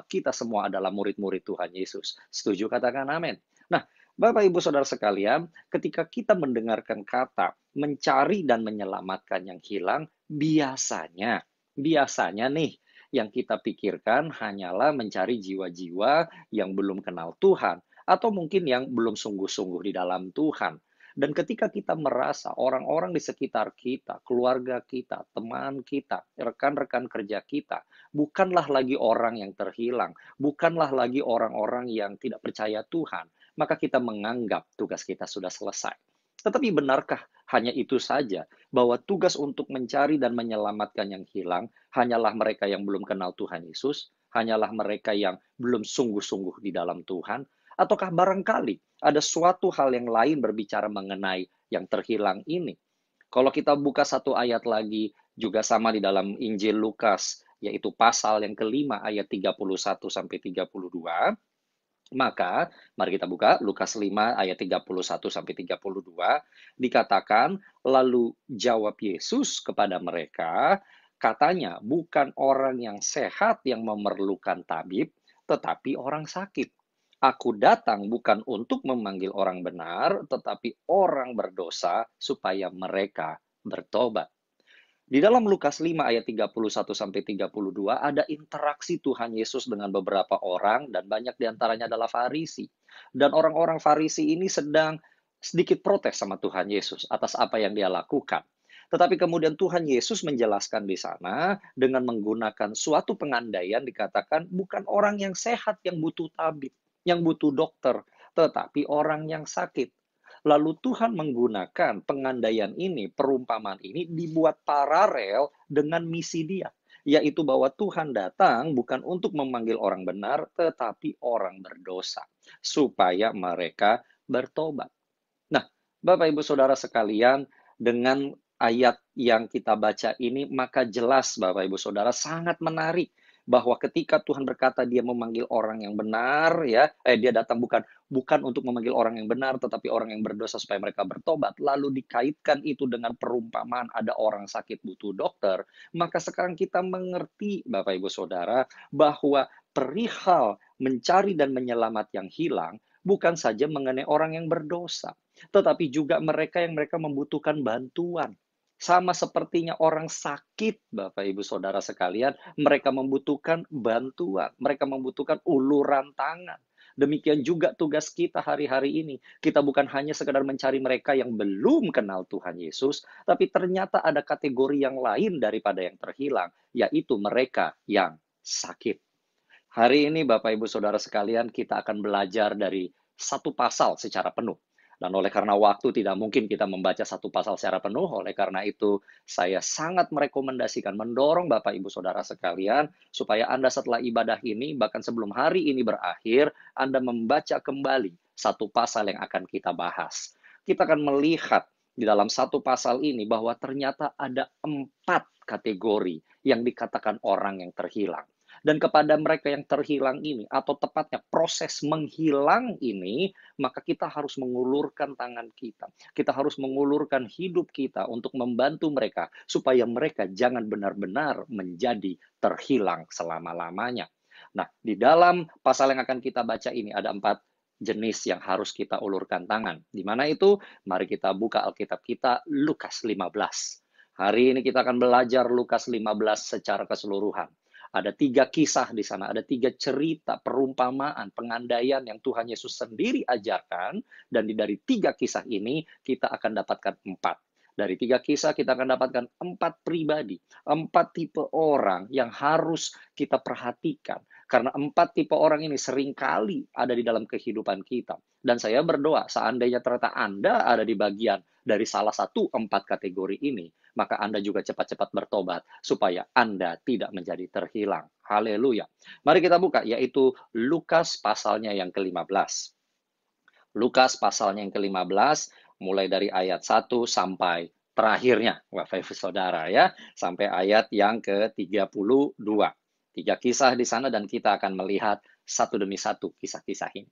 kita semua adalah murid-murid Tuhan Yesus. Setuju katakan amin. Nah, Bapak Ibu Saudara sekalian, ketika kita mendengarkan kata mencari dan menyelamatkan yang hilang, biasanya nih yang kita pikirkan hanyalah mencari jiwa-jiwa yang belum kenal Tuhan, atau mungkin yang belum sungguh-sungguh di dalam Tuhan. Dan ketika kita merasa orang-orang di sekitar kita, keluarga kita, teman kita, rekan-rekan kerja kita, bukanlah lagi orang yang terhilang, bukanlah lagi orang-orang yang tidak percaya Tuhan, maka kita menganggap tugas kita sudah selesai. Tetapi benarkah hanya itu saja, bahwa tugas untuk mencari dan menyelamatkan yang hilang hanyalah mereka yang belum kenal Tuhan Yesus, hanyalah mereka yang belum sungguh-sungguh di dalam Tuhan? Ataukah barangkali ada suatu hal yang lain berbicara mengenai yang terhilang ini? Kalau kita buka satu ayat lagi, juga sama di dalam Injil Lukas, yaitu pasal yang kelima ayat 31-32, maka mari kita buka Lukas 5 ayat 31-32, dikatakan, lalu jawab Yesus kepada mereka, katanya, bukan orang yang sehat yang memerlukan tabib, tetapi orang sakit. Aku datang bukan untuk memanggil orang benar, tetapi orang berdosa supaya mereka bertobat. Di dalam Lukas 5 ayat 31-32 ada interaksi Tuhan Yesus dengan beberapa orang dan banyak diantaranya adalah Farisi. Dan orang-orang Farisi ini sedang sedikit protes sama Tuhan Yesus atas apa yang dia lakukan. Tetapi kemudian Tuhan Yesus menjelaskan di sana dengan menggunakan suatu pengandaian, dikatakan bukan orang yang sehat yang butuh tabib, yang butuh dokter, tetapi orang yang sakit. Lalu Tuhan menggunakan pengandaian ini, perumpamaan ini dibuat paralel dengan misi dia, yaitu bahwa Tuhan datang bukan untuk memanggil orang benar, tetapi orang berdosa, supaya mereka bertobat. Nah, Bapak Ibu Saudara sekalian, dengan ayat yang kita baca ini, maka jelas Bapak Ibu Saudara sangat menarik, bahwa ketika Tuhan berkata dia memanggil orang yang benar, dia datang bukan untuk memanggil orang yang benar, tetapi orang yang berdosa supaya mereka bertobat, lalu dikaitkan itu dengan perumpamaan ada orang sakit butuh dokter, maka sekarang kita mengerti Bapak Ibu Saudara, bahwa perihal mencari dan menyelamat yang hilang, bukan saja mengenai orang yang berdosa, tetapi juga mereka membutuhkan bantuan. Sama sepertinya orang sakit, Bapak Ibu Saudara sekalian, mereka membutuhkan bantuan, mereka membutuhkan uluran tangan. Demikian juga tugas kita hari-hari ini. Kita bukan hanya sekedar mencari mereka yang belum kenal Tuhan Yesus, tapi ternyata ada kategori yang lain daripada yang terhilang, yaitu mereka yang sakit. Hari ini Bapak Ibu Saudara sekalian, kita akan belajar dari satu pasal secara penuh. Dan oleh karena waktu tidak mungkin kita membaca satu pasal secara penuh, oleh karena itu saya sangat merekomendasikan, mendorong Bapak Ibu Saudara sekalian, supaya Anda setelah ibadah ini, bahkan sebelum hari ini berakhir, Anda membaca kembali satu pasal yang akan kita bahas. Kita akan melihat di dalam satu pasal ini bahwa ternyata ada 4 kategori yang dikatakan orang yang terhilang. Dan kepada mereka yang terhilang ini, atau tepatnya proses menghilang ini, maka kita harus mengulurkan tangan kita. Kita harus mengulurkan hidup kita untuk membantu mereka, supaya mereka jangan benar-benar menjadi terhilang selama-lamanya. Nah, di dalam pasal yang akan kita baca ini ada 4 jenis yang harus kita ulurkan tangan. Di mana itu? Mari kita buka Alkitab kita, Lukas 15. Hari ini kita akan belajar Lukas 15 secara keseluruhan. Ada 3 kisah di sana, ada 3 cerita, perumpamaan, pengandaian yang Tuhan Yesus sendiri ajarkan, dan dari 3 kisah ini kita akan dapatkan 4. Dari 3 kisah kita akan dapatkan 4 pribadi, 4 tipe orang yang harus kita perhatikan. Karena 4 tipe orang ini seringkali ada di dalam kehidupan kita. Dan saya berdoa, seandainya ternyata Anda ada di bagian dari salah satu 4 kategori ini, maka Anda juga cepat-cepat bertobat, supaya Anda tidak menjadi terhilang. Haleluya. Mari kita buka, yaitu Lukas pasalnya yang ke-15. Lukas pasalnya yang ke-15, mulai dari ayat 1 sampai terakhirnya, Bapak Ibu Saudara ya, sampai ayat yang ke-32. 3 kisah di sana dan kita akan melihat satu demi satu kisah-kisah ini.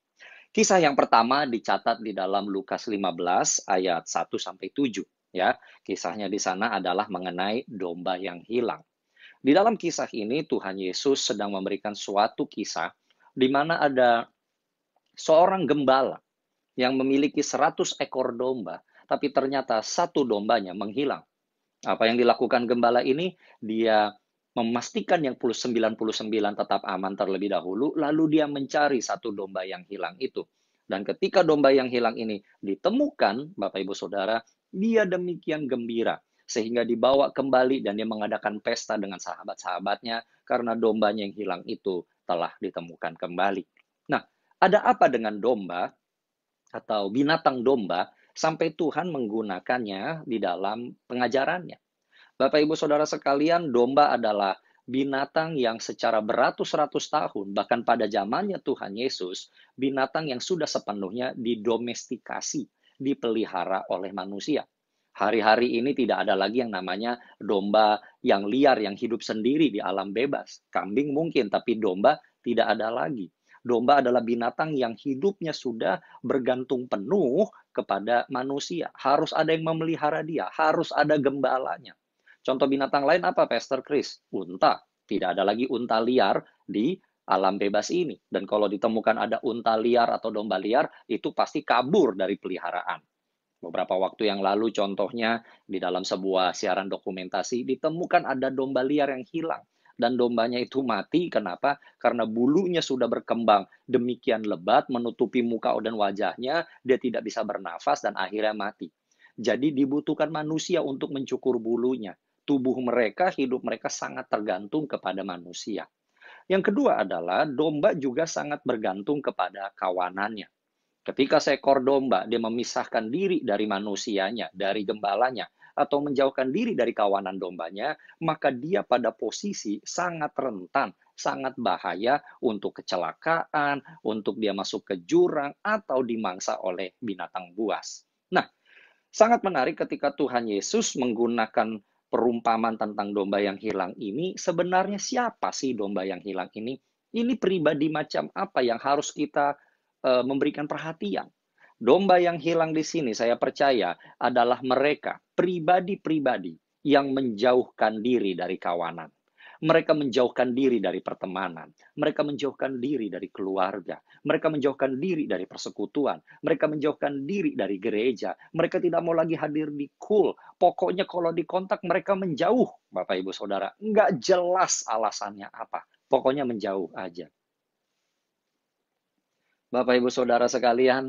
Kisah yang pertama dicatat di dalam Lukas 15 ayat 1 sampai 7 ya. Kisahnya di sana adalah mengenai domba yang hilang. Di dalam kisah ini Tuhan Yesus sedang memberikan suatu kisah di mana ada seorang gembala yang memiliki 100 ekor domba, tapi ternyata satu dombanya menghilang. Apa yang dilakukan gembala ini? Dia memastikan yang 99 tetap aman terlebih dahulu, lalu dia mencari satu domba yang hilang itu. Dan ketika domba yang hilang ini ditemukan, Bapak Ibu Saudara, dia demikian gembira, sehingga dibawa kembali dan dia mengadakan pesta dengan sahabat-sahabatnya, karena dombanya yang hilang itu telah ditemukan kembali. Nah, ada apa dengan domba atau binatang domba sampai Tuhan menggunakannya di dalam pengajarannya? Bapak Ibu Saudara sekalian, domba adalah binatang yang secara beratus-ratus tahun, bahkan pada zamannya Tuhan Yesus, binatang yang sudah sepenuhnya didomestikasi, dipelihara oleh manusia. Hari-hari ini tidak ada lagi yang namanya domba yang liar, yang hidup sendiri di alam bebas. Kambing mungkin, tapi domba tidak ada lagi. Domba adalah binatang yang hidupnya sudah bergantung penuh kepada manusia. Harus ada yang memelihara dia, harus ada gembalanya. Contoh binatang lain apa, Pastor Chris? Unta. Tidak ada lagi unta liar di alam bebas ini. Dan kalau ditemukan ada unta liar atau domba liar, itu pasti kabur dari peliharaan. Beberapa waktu yang lalu, contohnya di dalam sebuah siaran dokumentasi, ditemukan ada domba liar yang hilang. Dan dombanya itu mati, kenapa? Karena bulunya sudah berkembang demikian lebat, menutupi muka dan wajahnya, dia tidak bisa bernafas dan akhirnya mati. Jadi dibutuhkan manusia untuk mencukur bulunya. Tubuh mereka, hidup mereka sangat tergantung kepada manusia. Yang kedua adalah domba juga sangat bergantung kepada kawanannya. Ketika seekor domba, dia memisahkan diri dari manusianya, dari gembalanya, atau menjauhkan diri dari kawanan dombanya, maka dia pada posisi sangat rentan, sangat bahaya untuk kecelakaan, untuk dia masuk ke jurang, atau dimangsa oleh binatang buas. Nah, sangat menarik ketika Tuhan Yesus menggunakan perumpamaan tentang domba yang hilang ini. Sebenarnya siapa sih domba yang hilang ini? Ini pribadi macam apa yang harus kita memberikan perhatian? Domba yang hilang di sini saya percaya adalah mereka, pribadi-pribadi yang menjauhkan diri dari kawanan. Mereka menjauhkan diri dari pertemanan. Mereka menjauhkan diri dari keluarga. Mereka menjauhkan diri dari persekutuan. Mereka menjauhkan diri dari gereja. Mereka tidak mau lagi hadir di kul. Pokoknya kalau dikontak mereka menjauh, Bapak Ibu Saudara. Nggak jelas alasannya apa. Pokoknya menjauh aja. Bapak Ibu Saudara sekalian,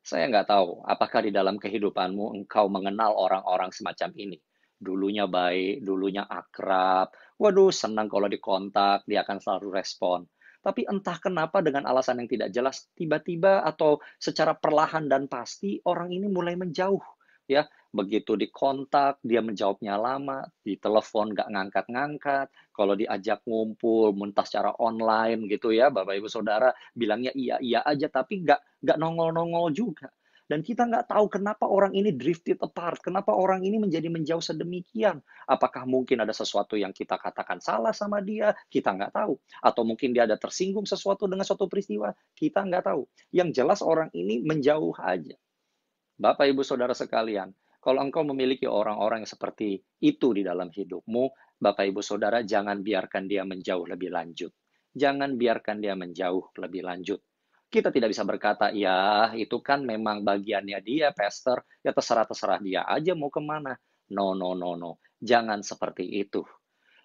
saya nggak tahu apakah di dalam kehidupanmu engkau mengenal orang-orang semacam ini. Dulunya baik, dulunya akrab. Waduh, senang kalau dikontak, dia akan selalu respon. Tapi entah kenapa dengan alasan yang tidak jelas, tiba-tiba atau secara perlahan dan pasti orang ini mulai menjauh. Ya, begitu dikontak, dia menjawabnya lama, di telepon nggak ngangkat-ngangkat, kalau diajak ngumpul, muntah secara online gitu ya, Bapak Ibu Saudara, bilangnya iya-iya aja, tapi nggak nongol-nongol juga. Dan kita nggak tahu kenapa orang ini drifted apart, kenapa orang ini menjadi menjauh sedemikian. Apakah mungkin ada sesuatu yang kita katakan salah sama dia? Kita nggak tahu. Atau mungkin dia ada tersinggung sesuatu dengan suatu peristiwa? Kita nggak tahu. Yang jelas orang ini menjauh aja. Bapak, Ibu, Saudara sekalian, kalau engkau memiliki orang-orang yang seperti itu di dalam hidupmu, Bapak, Ibu, Saudara, jangan biarkan dia menjauh lebih lanjut. Jangan biarkan dia menjauh lebih lanjut. Kita tidak bisa berkata, ya itu kan memang bagiannya dia, pastor, ya terserah-terserah dia aja mau kemana. No, no, no, no. Jangan seperti itu.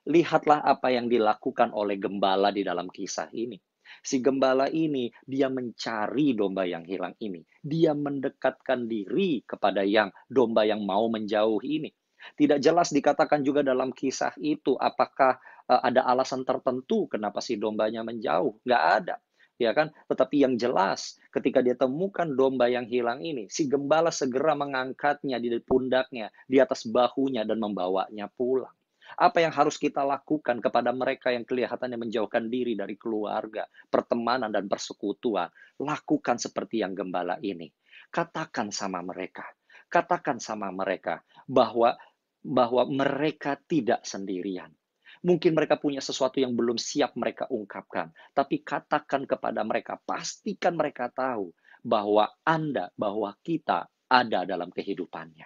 Lihatlah apa yang dilakukan oleh gembala di dalam kisah ini. Si gembala ini, dia mencari domba yang hilang ini. Dia mendekatkan diri kepada domba yang mau menjauh ini. Tidak jelas dikatakan juga dalam kisah itu, apakah ada alasan tertentu kenapa si dombanya menjauh. Nggak ada. Ya kan? Tetapi yang jelas, ketika dia temukan domba yang hilang ini, si gembala segera mengangkatnya di pundaknya, di atas bahunya, dan membawanya pulang. Apa yang harus kita lakukan kepada mereka yang kelihatannya menjauhkan diri dari keluarga, pertemanan, dan persekutuan? Lakukan seperti yang gembala ini. Katakan sama mereka bahwa mereka tidak sendirian. Mungkin mereka punya sesuatu yang belum siap mereka ungkapkan, tapi katakan kepada mereka, pastikan mereka tahu bahwa kita ada dalam kehidupannya.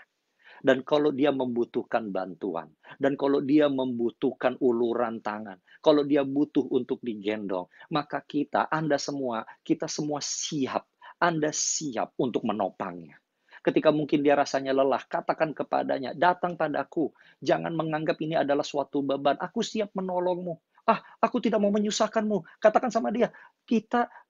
Dan kalau dia membutuhkan bantuan, dan kalau dia membutuhkan uluran tangan, kalau dia butuh untuk digendong, maka Anda semua siap. Anda siap untuk menopangnya. Ketika mungkin dia rasanya lelah, katakan kepadanya, datang padaku. Jangan menganggap ini adalah suatu beban. Aku siap menolongmu. Aku tidak mau menyusahkanmu. Katakan sama dia,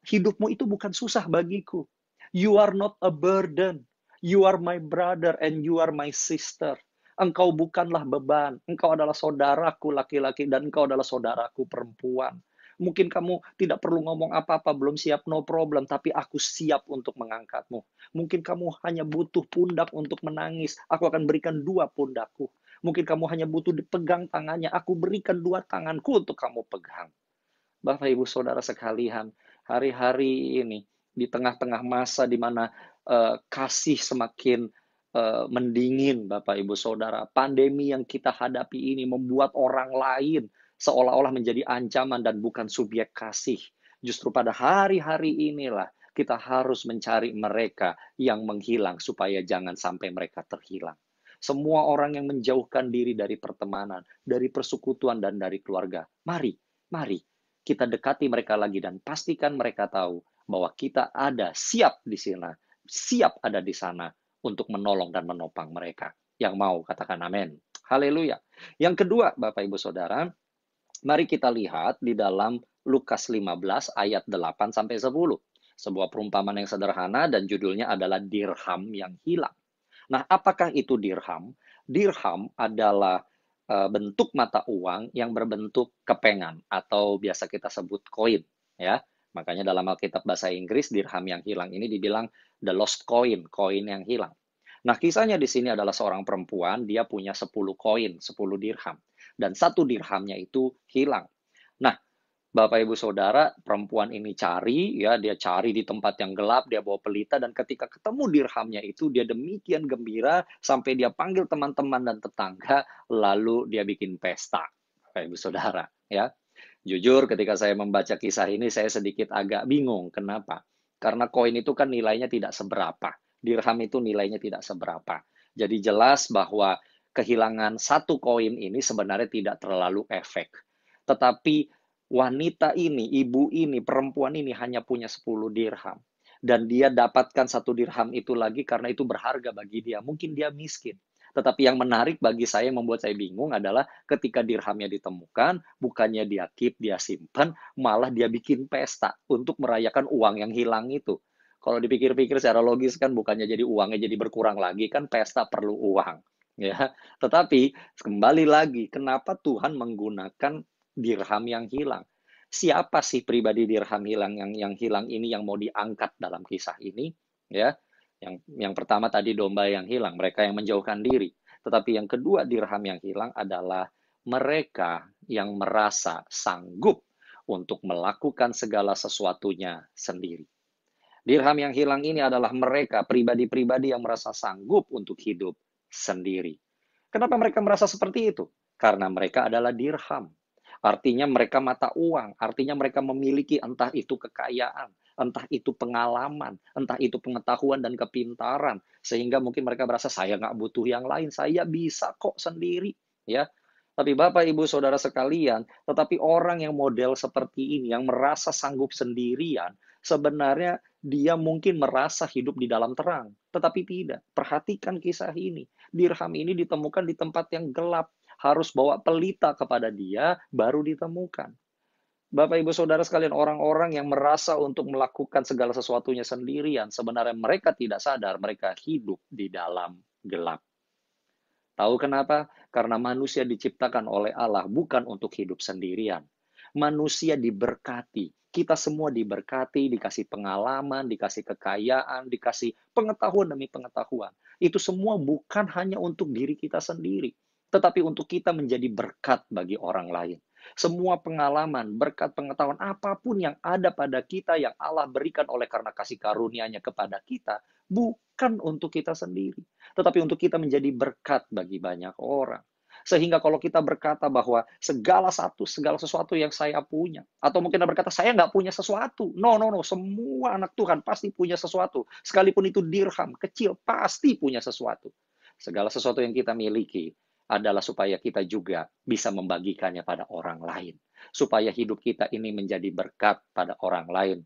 hidupmu itu bukan susah bagiku. You are not a burden. You are my brother and you are my sister. Engkau bukanlah beban. Engkau adalah saudaraku laki-laki dan engkau adalah saudaraku perempuan. Mungkin kamu tidak perlu ngomong apa-apa, belum siap, no problem, tapi aku siap untuk mengangkatmu. Mungkin kamu hanya butuh pundak untuk menangis, aku akan berikan 2 pundakku. Mungkin kamu hanya butuh dipegang tangannya, aku berikan 2 tanganku untuk kamu pegang. Bapak, Ibu, Saudara sekalian, hari-hari ini, di tengah-tengah masa di mana kasih semakin mendingin, Bapak, Ibu, Saudara, pandemi yang kita hadapi ini membuat orang lain seolah-olah menjadi ancaman dan bukan subjek kasih. Justru pada hari-hari inilah kita harus mencari mereka yang menghilang supaya jangan sampai mereka terhilang. Semua orang yang menjauhkan diri dari pertemanan, dari persekutuan, dan dari keluarga, mari kita dekati mereka lagi dan pastikan mereka tahu bahwa kita ada siap di sana untuk menolong dan menopang mereka. Yang mau katakan amin. Haleluya. Yang kedua, Bapak, Ibu, Saudara, mari kita lihat di dalam Lukas 15 ayat 8 sampai 10. Sebuah perumpamaan yang sederhana dan judulnya adalah dirham yang hilang. Nah, apakah itu dirham? Dirham adalah bentuk mata uang yang berbentuk kepengan atau biasa kita sebut koin, ya. Makanya dalam Alkitab bahasa Inggris dirham yang hilang ini dibilang the lost coin, koin yang hilang. Nah, kisahnya di sini adalah seorang perempuan, dia punya 10 koin, 10 dirham. Dan 1 dirhamnya itu hilang. Nah, Bapak, Ibu, Saudara, perempuan ini dia cari di tempat yang gelap, dia bawa pelita, dan ketika ketemu dirhamnya itu, dia demikian gembira, sampai dia panggil teman-teman dan tetangga, lalu dia bikin pesta. Bapak, Ibu, Saudara, ya. Jujur, ketika saya membaca kisah ini, saya sedikit agak bingung. Kenapa? Karena koin itu kan nilainya tidak seberapa. Dirham itu nilainya tidak seberapa. Jadi jelas bahwa kehilangan 1 koin ini sebenarnya tidak terlalu efek. Tetapi wanita ini, ibu ini, perempuan ini hanya punya 10 dirham. Dan dia dapatkan 1 dirham itu lagi karena itu berharga bagi dia. Mungkin dia miskin. Tetapi yang menarik bagi saya, yang membuat saya bingung adalah ketika dirhamnya ditemukan, bukannya dia keep, dia simpan, malah dia bikin pesta untuk merayakan uang yang hilang itu. Kalau dipikir-pikir secara logis kan bukannya jadi uangnya jadi berkurang lagi, kan pesta perlu uang. Ya, tetapi kembali lagi, kenapa Tuhan menggunakan dirham yang hilang? Siapa sih pribadi dirham hilang yang hilang ini yang mau diangkat dalam kisah ini? Ya, yang pertama tadi domba yang hilang, mereka yang menjauhkan diri. Tetapi yang kedua dirham yang hilang adalah mereka yang merasa sanggup untuk melakukan segala sesuatunya sendiri. Dirham yang hilang ini adalah mereka, pribadi-pribadi yang merasa sanggup untuk hidup sendiri. Kenapa mereka merasa seperti itu? Karena mereka adalah dirham. Artinya mereka mata uang, artinya mereka memiliki entah itu kekayaan, entah itu pengalaman, entah itu pengetahuan dan kepintaran. Sehingga mungkin mereka merasa, saya nggak butuh yang lain, saya bisa kok sendiri. Ya, tapi Bapak, Ibu, Saudara sekalian, tetapi orang yang model seperti ini, yang merasa sanggup sendirian, sebenarnya dia mungkin merasa hidup di dalam terang. Tetapi tidak. Perhatikan kisah ini. Dirham ini ditemukan di tempat yang gelap. Harus bawa pelita kepada dia, baru ditemukan. Bapak, Ibu, Saudara sekalian, orang-orang yang merasa untuk melakukan segala sesuatunya sendirian, sebenarnya mereka tidak sadar mereka hidup di dalam gelap. Tahu kenapa? Karena manusia diciptakan oleh Allah bukan untuk hidup sendirian. Manusia diberkati. Kita semua diberkati, dikasih pengalaman, dikasih kekayaan, dikasih pengetahuan demi pengetahuan. Itu semua bukan hanya untuk diri kita sendiri, tetapi untuk kita menjadi berkat bagi orang lain. Semua pengalaman, berkat, pengetahuan, apapun yang ada pada kita yang Allah berikan oleh karena kasih karunia-Nya kepada kita, bukan untuk kita sendiri, tetapi untuk kita menjadi berkat bagi banyak orang. Sehingga kalau kita berkata bahwa segala sesuatu yang saya punya, atau mungkin kita berkata saya nggak punya sesuatu. No. Semua anak Tuhan pasti punya sesuatu. Sekalipun itu dirham kecil, pasti punya sesuatu. Segala sesuatu yang kita miliki adalah supaya kita juga bisa membagikannya pada orang lain. Supaya hidup kita ini menjadi berkat pada orang lain.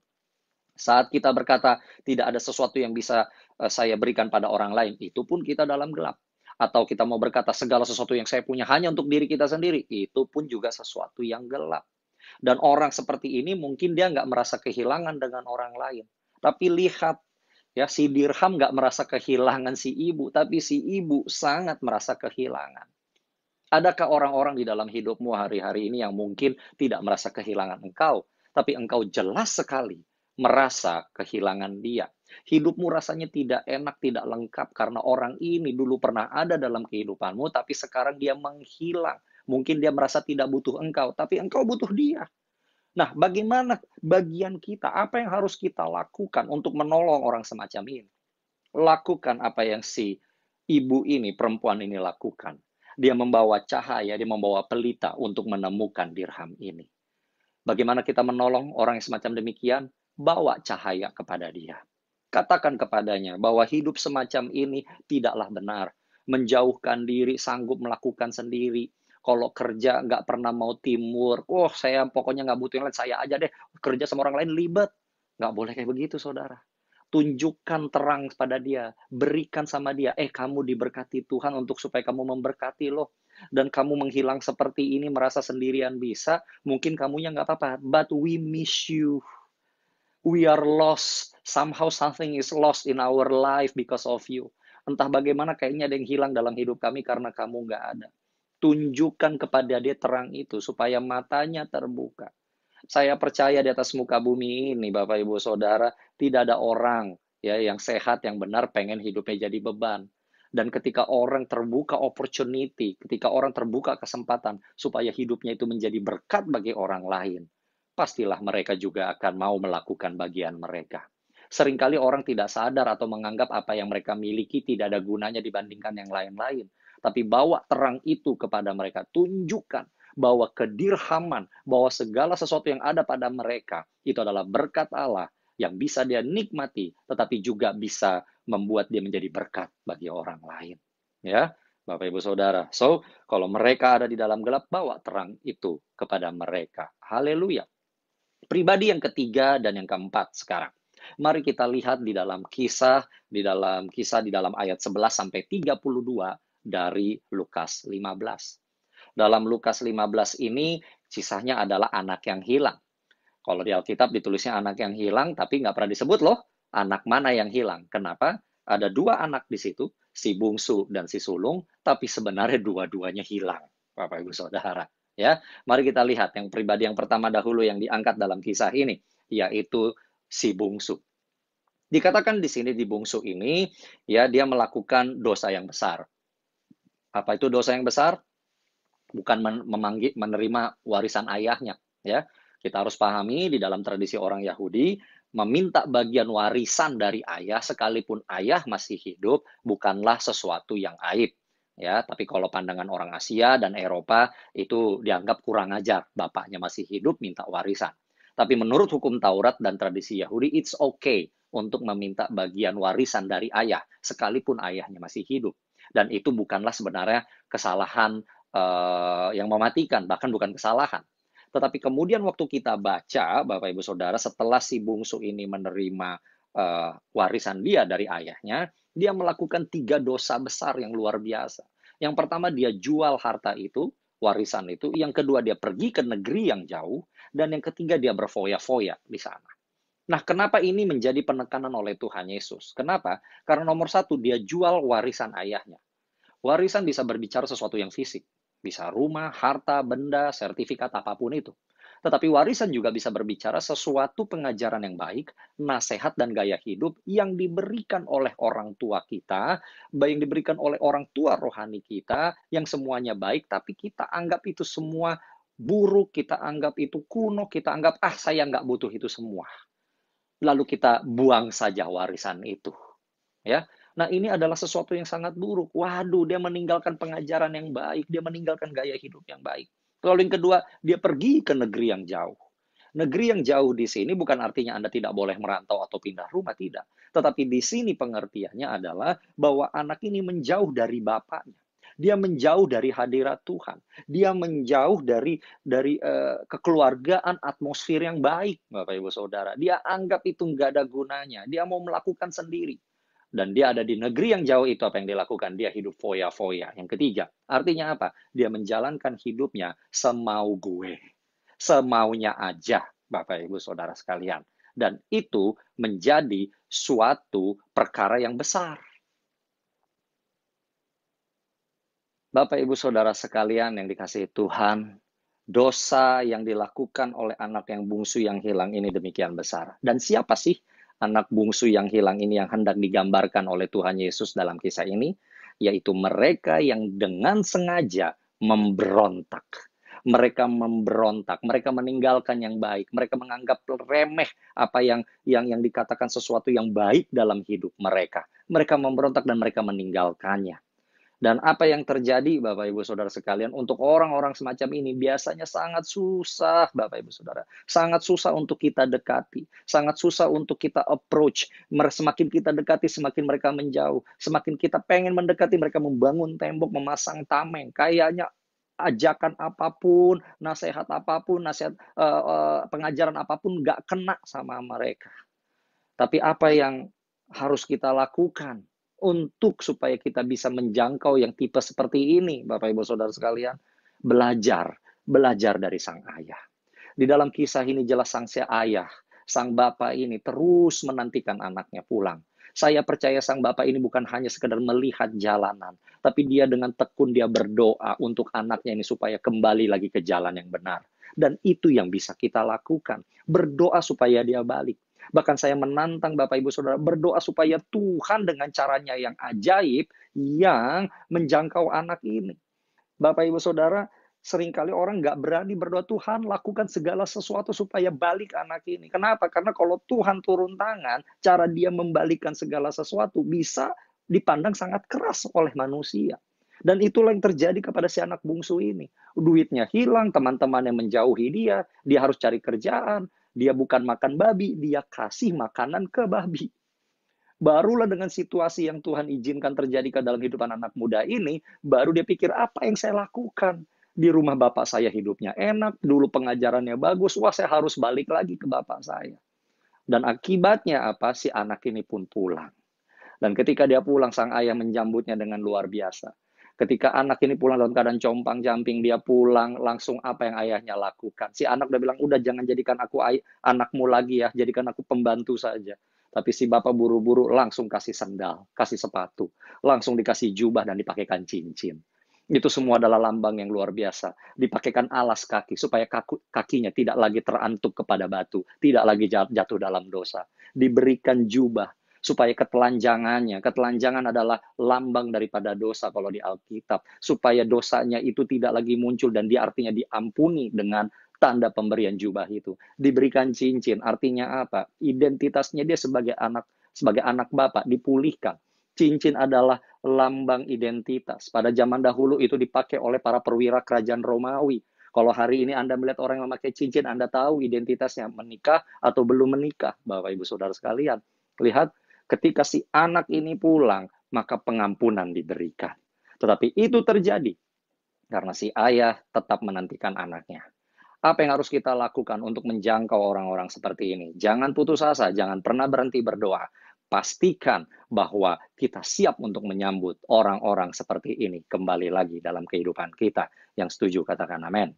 Saat kita berkata, tidak ada sesuatu yang bisa saya berikan pada orang lain, itu pun kita dalam gelap. Atau kita mau berkata, segala sesuatu yang saya punya hanya untuk diri kita sendiri, itu pun juga sesuatu yang gelap. Dan orang seperti ini mungkin dia nggak merasa kehilangan dengan orang lain. Tapi lihat, ya, si dirham nggak merasa kehilangan si ibu, tapi si ibu sangat merasa kehilangan. Adakah orang-orang di dalam hidupmu hari-hari ini yang mungkin tidak merasa kehilangan engkau, tapi engkau jelas sekali merasa kehilangan dia? Hidupmu rasanya tidak enak, tidak lengkap, karena orang ini dulu pernah ada dalam kehidupanmu, tapi sekarang dia menghilang. Mungkin dia merasa tidak butuh engkau, tapi engkau butuh dia. Nah, bagaimana bagian kita? Apa yang harus kita lakukan untuk menolong orang semacam ini? Lakukan apa yang si ibu ini, perempuan ini lakukan. Dia membawa cahaya, dia membawa pelita untuk menemukan dirham ini. Bagaimana kita menolong orang yang semacam demikian? Bawa cahaya kepada dia. Katakan kepadanya bahwa hidup semacam ini tidaklah benar. Menjauhkan diri, sanggup melakukan sendiri. Kalau kerja nggak pernah mau teamwork. Oh, saya pokoknya nggak butuh yang lain. Saya aja deh kerja sama orang lain ribet. Nggak boleh kayak begitu, saudara. Tunjukkan terang pada dia. Berikan sama dia. Kamu diberkati Tuhan untuk supaya kamu memberkati loh. Dan kamu menghilang seperti ini, merasa sendirian bisa. Mungkin kamunya nggak apa-apa. But we miss you. We are lost. Somehow something is lost in our life because of you. Entah bagaimana kayaknya ada yang hilang dalam hidup kami karena kamu nggak ada. Tunjukkan kepada dia terang itu supaya matanya terbuka. Saya percaya di atas muka bumi ini, Bapak, Ibu, Saudara, tidak ada orang ya yang sehat, yang benar pengen hidupnya jadi beban. Dan ketika orang terbuka opportunity, ketika orang terbuka kesempatan supaya hidupnya itu menjadi berkat bagi orang lain, pastilah mereka juga akan mau melakukan bagian mereka. Seringkali orang tidak sadar atau menganggap apa yang mereka miliki tidak ada gunanya dibandingkan yang lain-lain. Tapi bawa terang itu kepada mereka. Tunjukkan bahwa kedirhaman, bahwa segala sesuatu yang ada pada mereka, itu adalah berkat Allah yang bisa dia nikmati, tetapi juga bisa membuat dia menjadi berkat bagi orang lain. Ya, Bapak, Ibu, Saudara. So, kalau mereka ada di dalam gelap, bawa terang itu kepada mereka. Haleluya. Pribadi yang ketiga dan yang keempat sekarang. Mari kita lihat di dalam kisah di dalam ayat 11 sampai 32 dari Lukas 15. Dalam Lukas 15 ini kisahnya adalah anak yang hilang. Kalau di Alkitab ditulisnya anak yang hilang, tapi nggak pernah disebut loh anak mana yang hilang. Kenapa? Ada dua anak di situ, si bungsu dan si sulung, tapi sebenarnya dua-duanya hilang, Bapak, Ibu, Saudara. Ya, mari kita lihat yang pribadi yang pertama dahulu yang diangkat dalam kisah ini, yaitu si bungsu. Dikatakan di sini di bungsu ini, ya, dia melakukan dosa yang besar. Apa itu dosa yang besar? Bukan menerima warisan ayahnya, ya. Kita harus pahami di dalam tradisi orang Yahudi meminta bagian warisan dari ayah sekalipun ayah masih hidup bukanlah sesuatu yang aib. Ya, tapi kalau pandangan orang Asia dan Eropa itu dianggap kurang ajar, bapaknya masih hidup minta warisan. Tapi menurut hukum Taurat dan tradisi Yahudi, it's okay untuk meminta bagian warisan dari ayah sekalipun ayahnya masih hidup. Dan itu bukanlah sebenarnya kesalahan yang mematikan, bahkan bukan kesalahan. Tetapi kemudian waktu kita baca, Bapak Ibu Saudara, setelah si bungsu ini menerima warisan dia dari ayahnya, dia melakukan 3 dosa besar yang luar biasa. Yang pertama, dia jual harta itu, warisan itu. Yang kedua, dia pergi ke negeri yang jauh. Dan yang ketiga, dia berfoya-foya di sana. Nah, kenapa ini menjadi penekanan oleh Tuhan Yesus? Kenapa? Karena nomor 1, dia jual warisan ayahnya. Warisan bisa berbicara sesuatu yang fisik. Bisa rumah, harta, benda, sertifikat, apapun itu. Tetapi warisan juga bisa berbicara sesuatu pengajaran yang baik, nasihat dan gaya hidup yang diberikan oleh orang tua kita, yang diberikan oleh orang tua rohani kita, yang semuanya baik, tapi kita anggap itu semua buruk, kita anggap itu kuno, kita anggap, saya nggak butuh itu semua. Lalu kita buang saja warisan itu. Ya. Nah, ini adalah sesuatu yang sangat buruk. Waduh, dia meninggalkan pengajaran yang baik, dia meninggalkan gaya hidup yang baik. Lalu yang kedua, dia pergi ke negeri yang jauh. Negeri yang jauh di sini bukan artinya Anda tidak boleh merantau atau pindah rumah, tidak. Tetapi di sini pengertiannya adalah bahwa anak ini menjauh dari bapaknya. Dia menjauh dari hadirat Tuhan. Dia menjauh dari kekeluargaan, atmosfer yang baik, Bapak Ibu Saudara. Dia anggap itu nggak ada gunanya. Dia mau melakukan sendiri. Dan dia ada di negeri yang jauh itu, apa yang dilakukan? Dia hidup foya-foya. Yang ketiga, artinya apa? Dia menjalankan hidupnya semau gue. Semaunya aja, Bapak Ibu Saudara sekalian. Dan itu menjadi suatu perkara yang besar. Bapak Ibu Saudara sekalian yang dikasihi Tuhan, dosa yang dilakukan oleh anak yang bungsu yang hilang ini demikian besar. Dan siapa sih anak bungsu yang hilang ini yang hendak digambarkan oleh Tuhan Yesus dalam kisah ini? Yaitu mereka yang dengan sengaja memberontak. Mereka memberontak, mereka meninggalkan yang baik, mereka menganggap remeh apa yang dikatakan sesuatu yang baik dalam hidup mereka. Mereka memberontak dan mereka meninggalkannya. Dan apa yang terjadi, Bapak Ibu Saudara sekalian, untuk orang-orang semacam ini biasanya sangat susah, Bapak Ibu Saudara. Sangat susah untuk kita dekati, sangat susah untuk kita approach. Semakin kita dekati, semakin mereka menjauh. Semakin kita pengen mendekati, mereka membangun tembok, memasang tameng. Kayaknya ajakan apapun, nasihat apapun, pengajaran apapun nggak kena sama mereka. Tapi apa yang harus kita lakukan untuk supaya kita bisa menjangkau yang tipe seperti ini, Bapak Ibu Saudara sekalian? Belajar dari sang ayah. Di dalam kisah ini jelas sang ayah, sang bapak ini terus menantikan anaknya pulang. Saya percaya sang bapak ini bukan hanya sekedar melihat jalanan, tapi dia dengan tekun dia berdoa untuk anaknya ini supaya kembali lagi ke jalan yang benar. Dan itu yang bisa kita lakukan, berdoa supaya dia balik. Bahkan saya menantang Bapak Ibu Saudara berdoa supaya Tuhan dengan caranya yang ajaib yang menjangkau anak ini. Bapak Ibu Saudara, seringkali orang nggak berani berdoa, Tuhan lakukan segala sesuatu supaya balik anak ini. Kenapa? Karena kalau Tuhan turun tangan, cara dia membalikkan segala sesuatu bisa dipandang sangat keras oleh manusia. Dan itulah yang terjadi kepada si anak bungsu ini. Duitnya hilang, teman-teman yang menjauhi dia harus cari kerjaan. Dia bukan makan babi, dia kasih makanan ke babi. Barulah dengan situasi yang Tuhan izinkan terjadi ke dalam hidupan anak muda ini, baru dia pikir, apa yang saya lakukan? Di rumah bapak saya hidupnya enak, dulu pengajarannya bagus, wah saya harus balik lagi ke bapak saya. Dan akibatnya apa? Si anak ini pun pulang. Dan ketika dia pulang, sang ayah menyambutnya dengan luar biasa. Ketika anak ini pulang dalam keadaan compang-camping, dia pulang, langsung apa yang ayahnya lakukan. Si anak udah bilang, udah jangan jadikan aku anakmu lagi ya, jadikan aku pembantu saja. Tapi si bapak buru-buru langsung kasih sandal, kasih sepatu, langsung dikasih jubah dan dipakaikan cincin. Itu semua adalah lambang yang luar biasa. Dipakaikan alas kaki, supaya kakinya tidak lagi terantuk kepada batu, tidak lagi jatuh dalam dosa. Diberikan jubah, supaya ketelanjangan adalah lambang daripada dosa kalau di Alkitab, supaya dosanya itu tidak lagi muncul dan dia artinya diampuni dengan tanda pemberian jubah itu. Diberikan cincin, artinya apa? Identitasnya dia sebagai anak Bapa dipulihkan. Cincin adalah lambang identitas. Pada zaman dahulu itu dipakai oleh para perwira kerajaan Romawi. Kalau hari ini Anda melihat orang yang memakai cincin, Anda tahu identitasnya menikah atau belum menikah, Bapak Ibu Saudara sekalian. Lihat, ketika si anak ini pulang, maka pengampunan diberikan. Tetapi itu terjadi karena si ayah tetap menantikan anaknya. Apa yang harus kita lakukan untuk menjangkau orang-orang seperti ini? Jangan putus asa, jangan pernah berhenti berdoa. Pastikan bahwa kita siap untuk menyambut orang-orang seperti ini kembali lagi dalam kehidupan kita. Yang setuju katakan amin.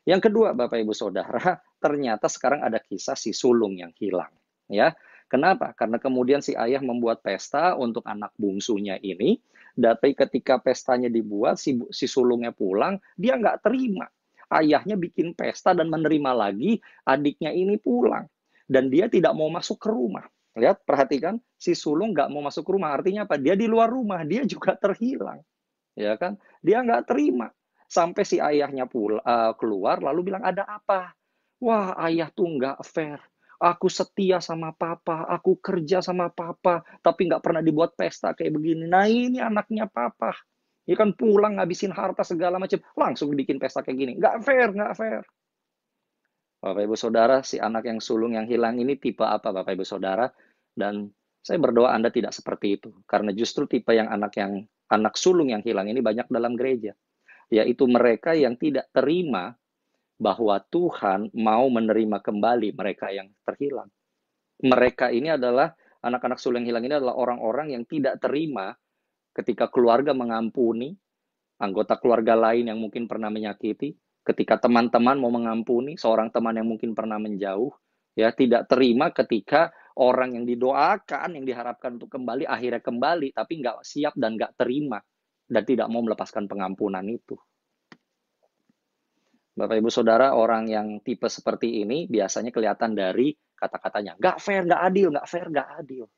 Yang kedua, Bapak Ibu Saudara, ternyata sekarang ada kisah si sulung yang hilang. Ya, kenapa? Karena kemudian si ayah membuat pesta untuk anak bungsunya ini. Tapi ketika pestanya dibuat, si sulungnya pulang, dia nggak terima. Ayahnya bikin pesta dan menerima lagi adiknya ini pulang. Dan dia tidak mau masuk ke rumah. Lihat, perhatikan, si sulung nggak mau masuk ke rumah. Artinya apa? Dia di luar rumah, dia juga terhilang. Ya kan? Dia nggak terima. Sampai si ayahnya keluar, lalu bilang, ada apa? Wah, ayah tuh nggak fair. Aku setia sama papa, aku kerja sama papa, tapi nggak pernah dibuat pesta kayak begini. Nah, ini anaknya papa. Ya kan pulang ngabisin harta segala macam, langsung bikin pesta kayak gini. Nggak fair, nggak fair. Bapak Ibu Saudara, si anak yang sulung yang hilang ini tipe apa Bapak Ibu Saudara? Dan saya berdoa Anda tidak seperti itu. Karena justru tipe yang anak sulung yang hilang ini banyak dalam gereja. Yaitu mereka yang tidak terima bahwa Tuhan mau menerima kembali mereka yang terhilang. Mereka ini adalah, anak-anak sulung yang hilang ini adalah orang-orang yang tidak terima ketika keluarga mengampuni anggota keluarga lain yang mungkin pernah menyakiti, ketika teman-teman mau mengampuni seorang teman yang mungkin pernah menjauh, ya tidak terima ketika orang yang didoakan, yang diharapkan untuk kembali, akhirnya kembali, tapi nggak siap dan nggak terima, dan tidak mau melepaskan pengampunan itu. Bapak Ibu Saudara, orang yang tipe seperti ini biasanya kelihatan dari kata-katanya, nggak fair, nggak adil, nggak fair, nggak adil.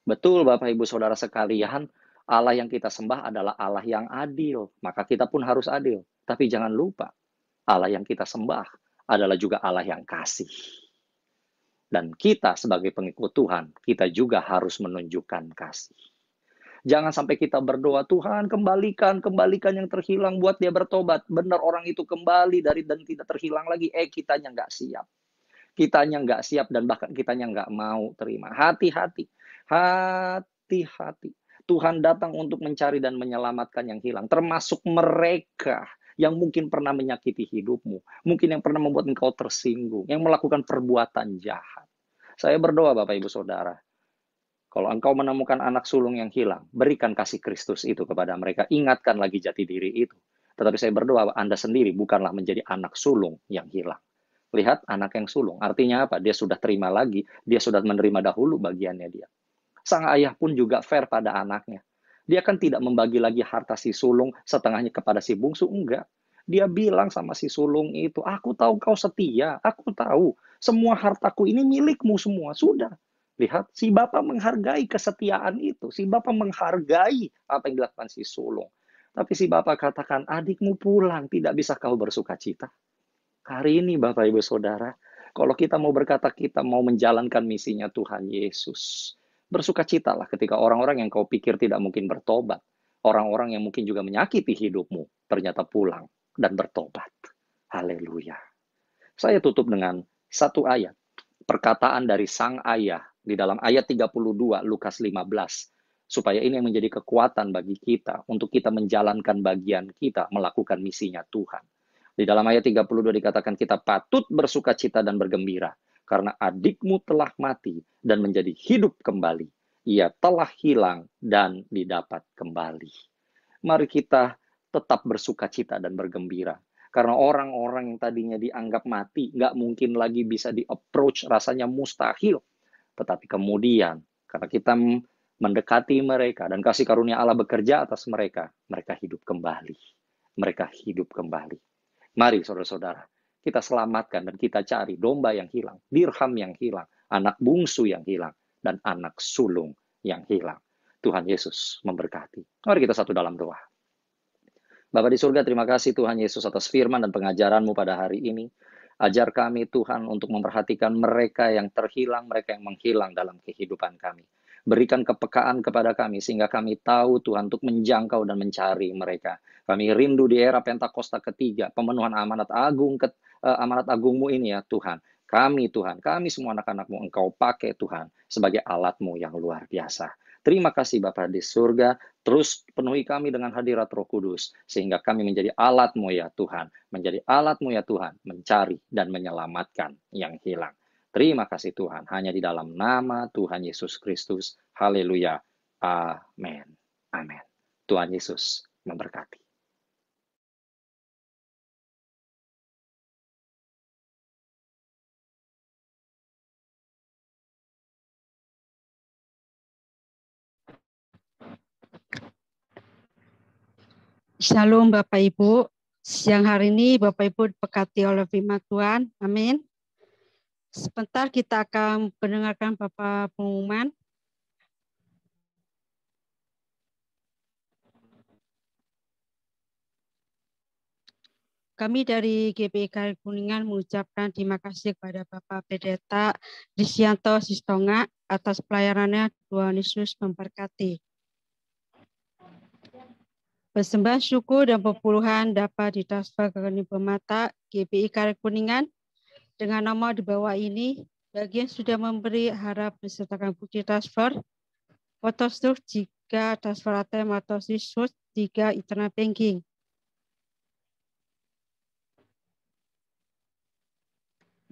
Betul Bapak Ibu Saudara sekalian, Allah yang kita sembah adalah Allah yang adil, maka kita pun harus adil. Tapi jangan lupa, Allah yang kita sembah adalah juga Allah yang kasih. Dan kita sebagai pengikut Tuhan, kita juga harus menunjukkan kasih. Jangan sampai kita berdoa, Tuhan kembalikan yang terhilang, buat dia bertobat. Benar orang itu kembali dan tidak terhilang lagi. Kitanya nggak siap. Kitanya nggak siap dan bahkan kitanya nggak mau terima. Hati-hati. Hati-hati. Tuhan datang untuk mencari dan menyelamatkan yang hilang. Termasuk mereka yang mungkin pernah menyakiti hidupmu. Mungkin yang pernah membuat engkau tersinggung. Yang melakukan perbuatan jahat. Saya berdoa Bapak Ibu Saudara. Kalau engkau menemukan anak sulung yang hilang, berikan kasih Kristus itu kepada mereka. Ingatkan lagi jati diri itu. Tetapi saya berdoa Anda sendiri bukanlah menjadi anak sulung yang hilang. Lihat anak yang sulung. Artinya apa? Dia sudah terima lagi. Dia sudah menerima dahulu bagiannya dia. Sang ayah pun juga fair pada anaknya. Dia kan tidak membagi lagi harta si sulung setengahnya kepada si bungsu. Enggak. Dia bilang sama si sulung itu, aku tahu kau setia. Aku tahu. Semua hartaku ini milikmu semua. Sudah. Lihat, si bapak menghargai kesetiaan itu. Si bapak menghargai apa yang dilakukan si sulung. Tapi si bapak katakan, adikmu pulang. Tidak bisa kau bersuka cita. Hari ini Bapak Ibu Saudara, kalau kita mau berkata kita mau menjalankan misinya Tuhan Yesus, bersukacitalah ketika orang-orang yang kau pikir tidak mungkin bertobat, orang-orang yang mungkin juga menyakiti hidupmu, ternyata pulang dan bertobat. Haleluya. Saya tutup dengan satu ayat, perkataan dari sang ayah di dalam ayat 32 Lukas 15, supaya ini yang menjadi kekuatan bagi kita untuk kita menjalankan bagian kita melakukan misinya Tuhan. Di dalam ayat 32 dikatakan kita patut bersukacita dan bergembira karena adikmu telah mati dan menjadi hidup kembali. Ia telah hilang dan didapat kembali. Mari kita tetap bersukacita dan bergembira. Karena orang-orang yang tadinya dianggap mati, nggak mungkin lagi bisa di-approach, rasanya mustahil. Tetapi kemudian, karena kita mendekati mereka dan kasih karunia Allah bekerja atas mereka, mereka hidup kembali. Mereka hidup kembali. Mari saudara-saudara, kita selamatkan dan kita cari domba yang hilang, dirham yang hilang, anak bungsu yang hilang, dan anak sulung yang hilang. Tuhan Yesus memberkati. Mari kita satu dalam doa. Bapa di surga, terima kasih Tuhan Yesus atas firman dan pengajaran-Mu pada hari ini. Ajar kami Tuhan untuk memperhatikan mereka yang terhilang, mereka yang menghilang dalam kehidupan kami. Berikan kepekaan kepada kami sehingga kami tahu Tuhan untuk menjangkau dan mencari mereka. Kami rindu di era Pentakosta ketiga, pemenuhan amanat agung-Mu ini ya Tuhan. Kami Tuhan, kami semua anak-anak-Mu Engkau pakai Tuhan sebagai alat-Mu yang luar biasa. Terima kasih Bapa di surga, terus penuhi kami dengan hadirat Roh Kudus, sehingga kami menjadi alat-Mu ya Tuhan, menjadi alat-Mu ya Tuhan, mencari dan menyelamatkan yang hilang. Terima kasih Tuhan, hanya di dalam nama Tuhan Yesus Kristus. Haleluya. Amin. Amin. Tuhan Yesus memberkati. Shalom Bapak Ibu. Siang hari ini Bapak Ibu diberkati oleh firman Tuhan. Amin. Sebentar kita akan mendengarkan Bapak pengumuman. Kami dari GPI Kari Kuningan mengucapkan terima kasih kepada Bapak Pendeta Disyanto Sistonga atas pelayanannya. Tuhan Yesus memberkati. Persembahan syukur dan perpuluhan dapat ditransfer ke rekening pemata GPI Kari Kuningan dengan nomor di bawah ini. Bagi yang sudah memberi, harap mensertakan bukti transfer, foto struk jika transfer ATM atau SWIFT jika internet banking.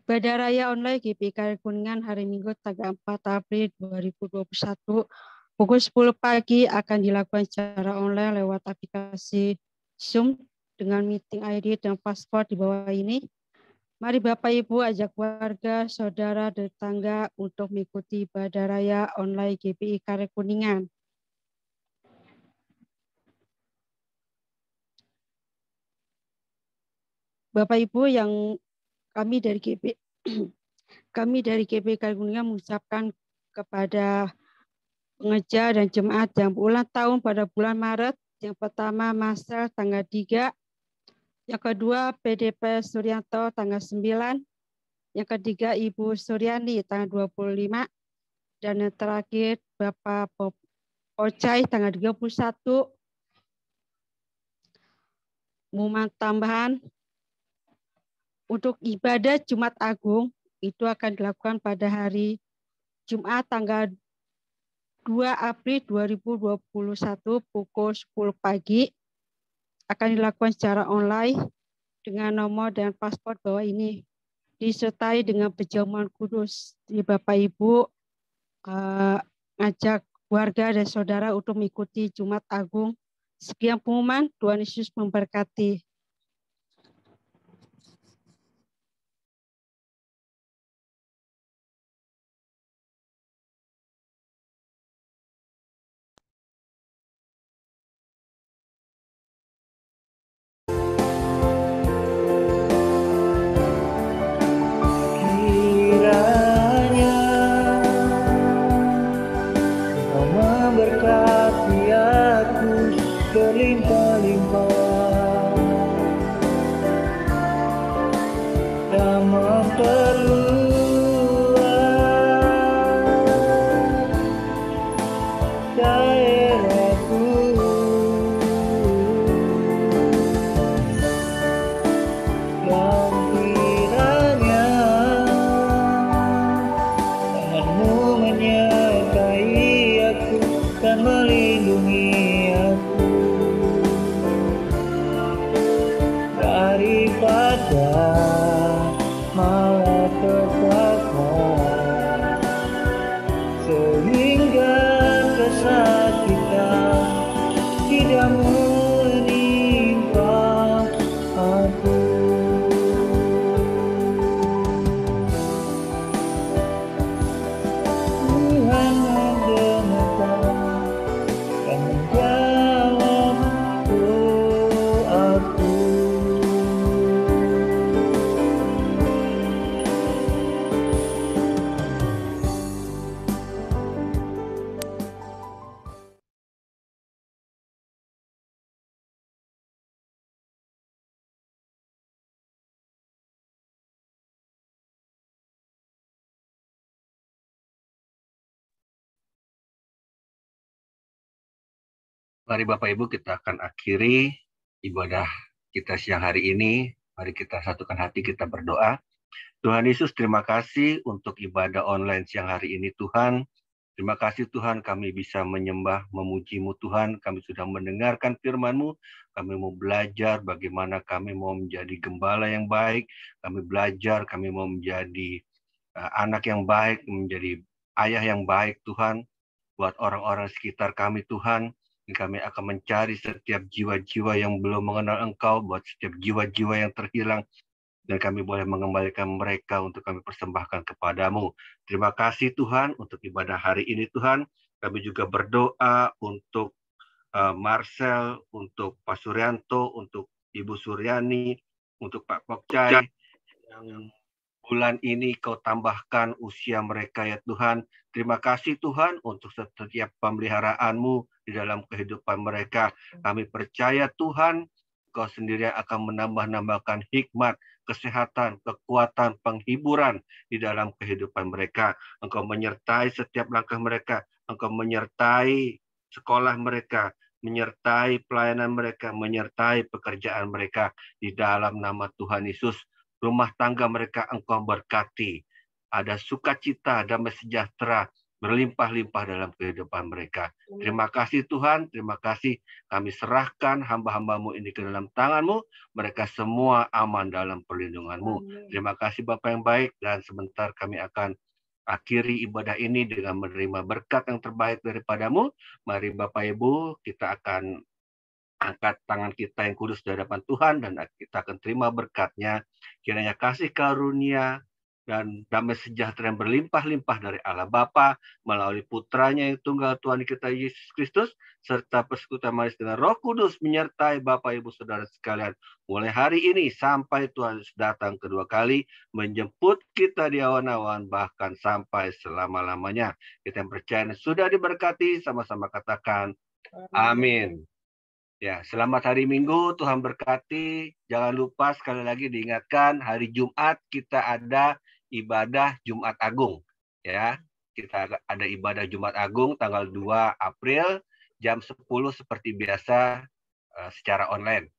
Ibadah Raya Online GPI Kari Kuningan hari Minggu tanggal 4 April 2021 pukul 10 pagi akan dilakukan secara online lewat aplikasi Zoom dengan meeting ID dan paspor di bawah ini. Mari Bapak Ibu ajak keluarga, saudara, dan tetangga untuk mengikuti ibadah raya online GPI Kari Kuningan. Bapak Ibu yang kami dari GPI Kari Kuningan mengucapkan kepada pengejar dan jemaat yang berulang tahun pada bulan Maret. Yang pertama Marcel tanggal 3, yang kedua PDP Suryanto tanggal 9, yang ketiga Ibu Suryani tanggal 25, dan yang terakhir Bapak Ocai tanggal 31. Pengumuman tambahan untuk ibadah Jumat Agung itu akan dilakukan pada hari Jumat tanggal 2 April 2021 pukul 10 pagi. Akan dilakukan secara online dengan nomor dan paspor bawah ini, disertai dengan perjamuan kudus. Jadi Bapak Ibu ngajak keluarga dan saudara untuk mengikuti Jumat Agung. Sekian pengumuman, Tuhan Yesus memberkati. Daripada malapetaka Mari Bapak Ibu kita akan akhiri ibadah kita siang hari ini. Mari kita satukan hati, kita berdoa. Tuhan Yesus, terima kasih untuk ibadah online siang hari ini Tuhan. Terima kasih Tuhan, kami bisa menyembah, memuji-Mu Tuhan. Kami sudah mendengarkan firman-Mu. Kami mau belajar bagaimana kami mau menjadi gembala yang baik. Kami belajar, kami mau menjadi anak yang baik, menjadi ayah yang baik Tuhan. Buat orang-orang sekitar kami Tuhan. Kami akan mencari setiap jiwa-jiwa yang belum mengenal Engkau, buat setiap jiwa-jiwa yang terhilang, dan kami boleh mengembalikan mereka untuk kami persembahkan kepadamu. Terima kasih Tuhan untuk ibadah hari ini Tuhan. Kami juga berdoa untuk Marcel, untuk Pak Suryanto, untuk Ibu Suryani, untuk Pak Pokcai, yang bulan ini Kau tambahkan usia mereka ya Tuhan. Terima kasih Tuhan untuk setiap pemeliharaan-Mu di dalam kehidupan mereka. Kami percaya Tuhan, Kau sendiri akan menambah-nambahkan hikmat, kesehatan, kekuatan, penghiburan di dalam kehidupan mereka. Engkau menyertai setiap langkah mereka. Engkau menyertai sekolah mereka, menyertai pelayanan mereka, menyertai pekerjaan mereka di dalam nama Tuhan Yesus. Rumah tangga mereka Engkau berkati. Ada sukacita, damai sejahtera, berlimpah-limpah dalam kehidupan mereka. Terima kasih Tuhan, terima kasih. Kami serahkan hamba-hamba-Mu ini ke dalam tangan-Mu. Mereka semua aman dalam perlindungan-Mu. Terima kasih Bapa yang baik, dan sebentar kami akan akhiri ibadah ini dengan menerima berkat yang terbaik daripada-Mu. Mari Bapak Ibu, kita akan angkat tangan kita yang kudus di hadapan Tuhan, dan kita akan terima berkat-Nya. Kiranya kasih karunia dan damai sejahtera yang berlimpah-limpah dari Allah Bapa melalui Putranya yang tunggal Tuhan kita Yesus Kristus, serta persekutuan manis dengan Roh Kudus menyertai Bapak Ibu Saudara sekalian mulai hari ini sampai Tuhan datang kedua kali menjemput kita di awan-awan, bahkan sampai selama-lamanya. Kita yang percaya sudah diberkati, sama-sama katakan amin. Ya, selamat hari Minggu, Tuhan berkati. Jangan lupa sekali lagi diingatkan, hari Jumat kita ada ibadah Jumat Agung. Ya, kita ada ibadah Jumat Agung tanggal 2 April jam 10 seperti biasa secara online.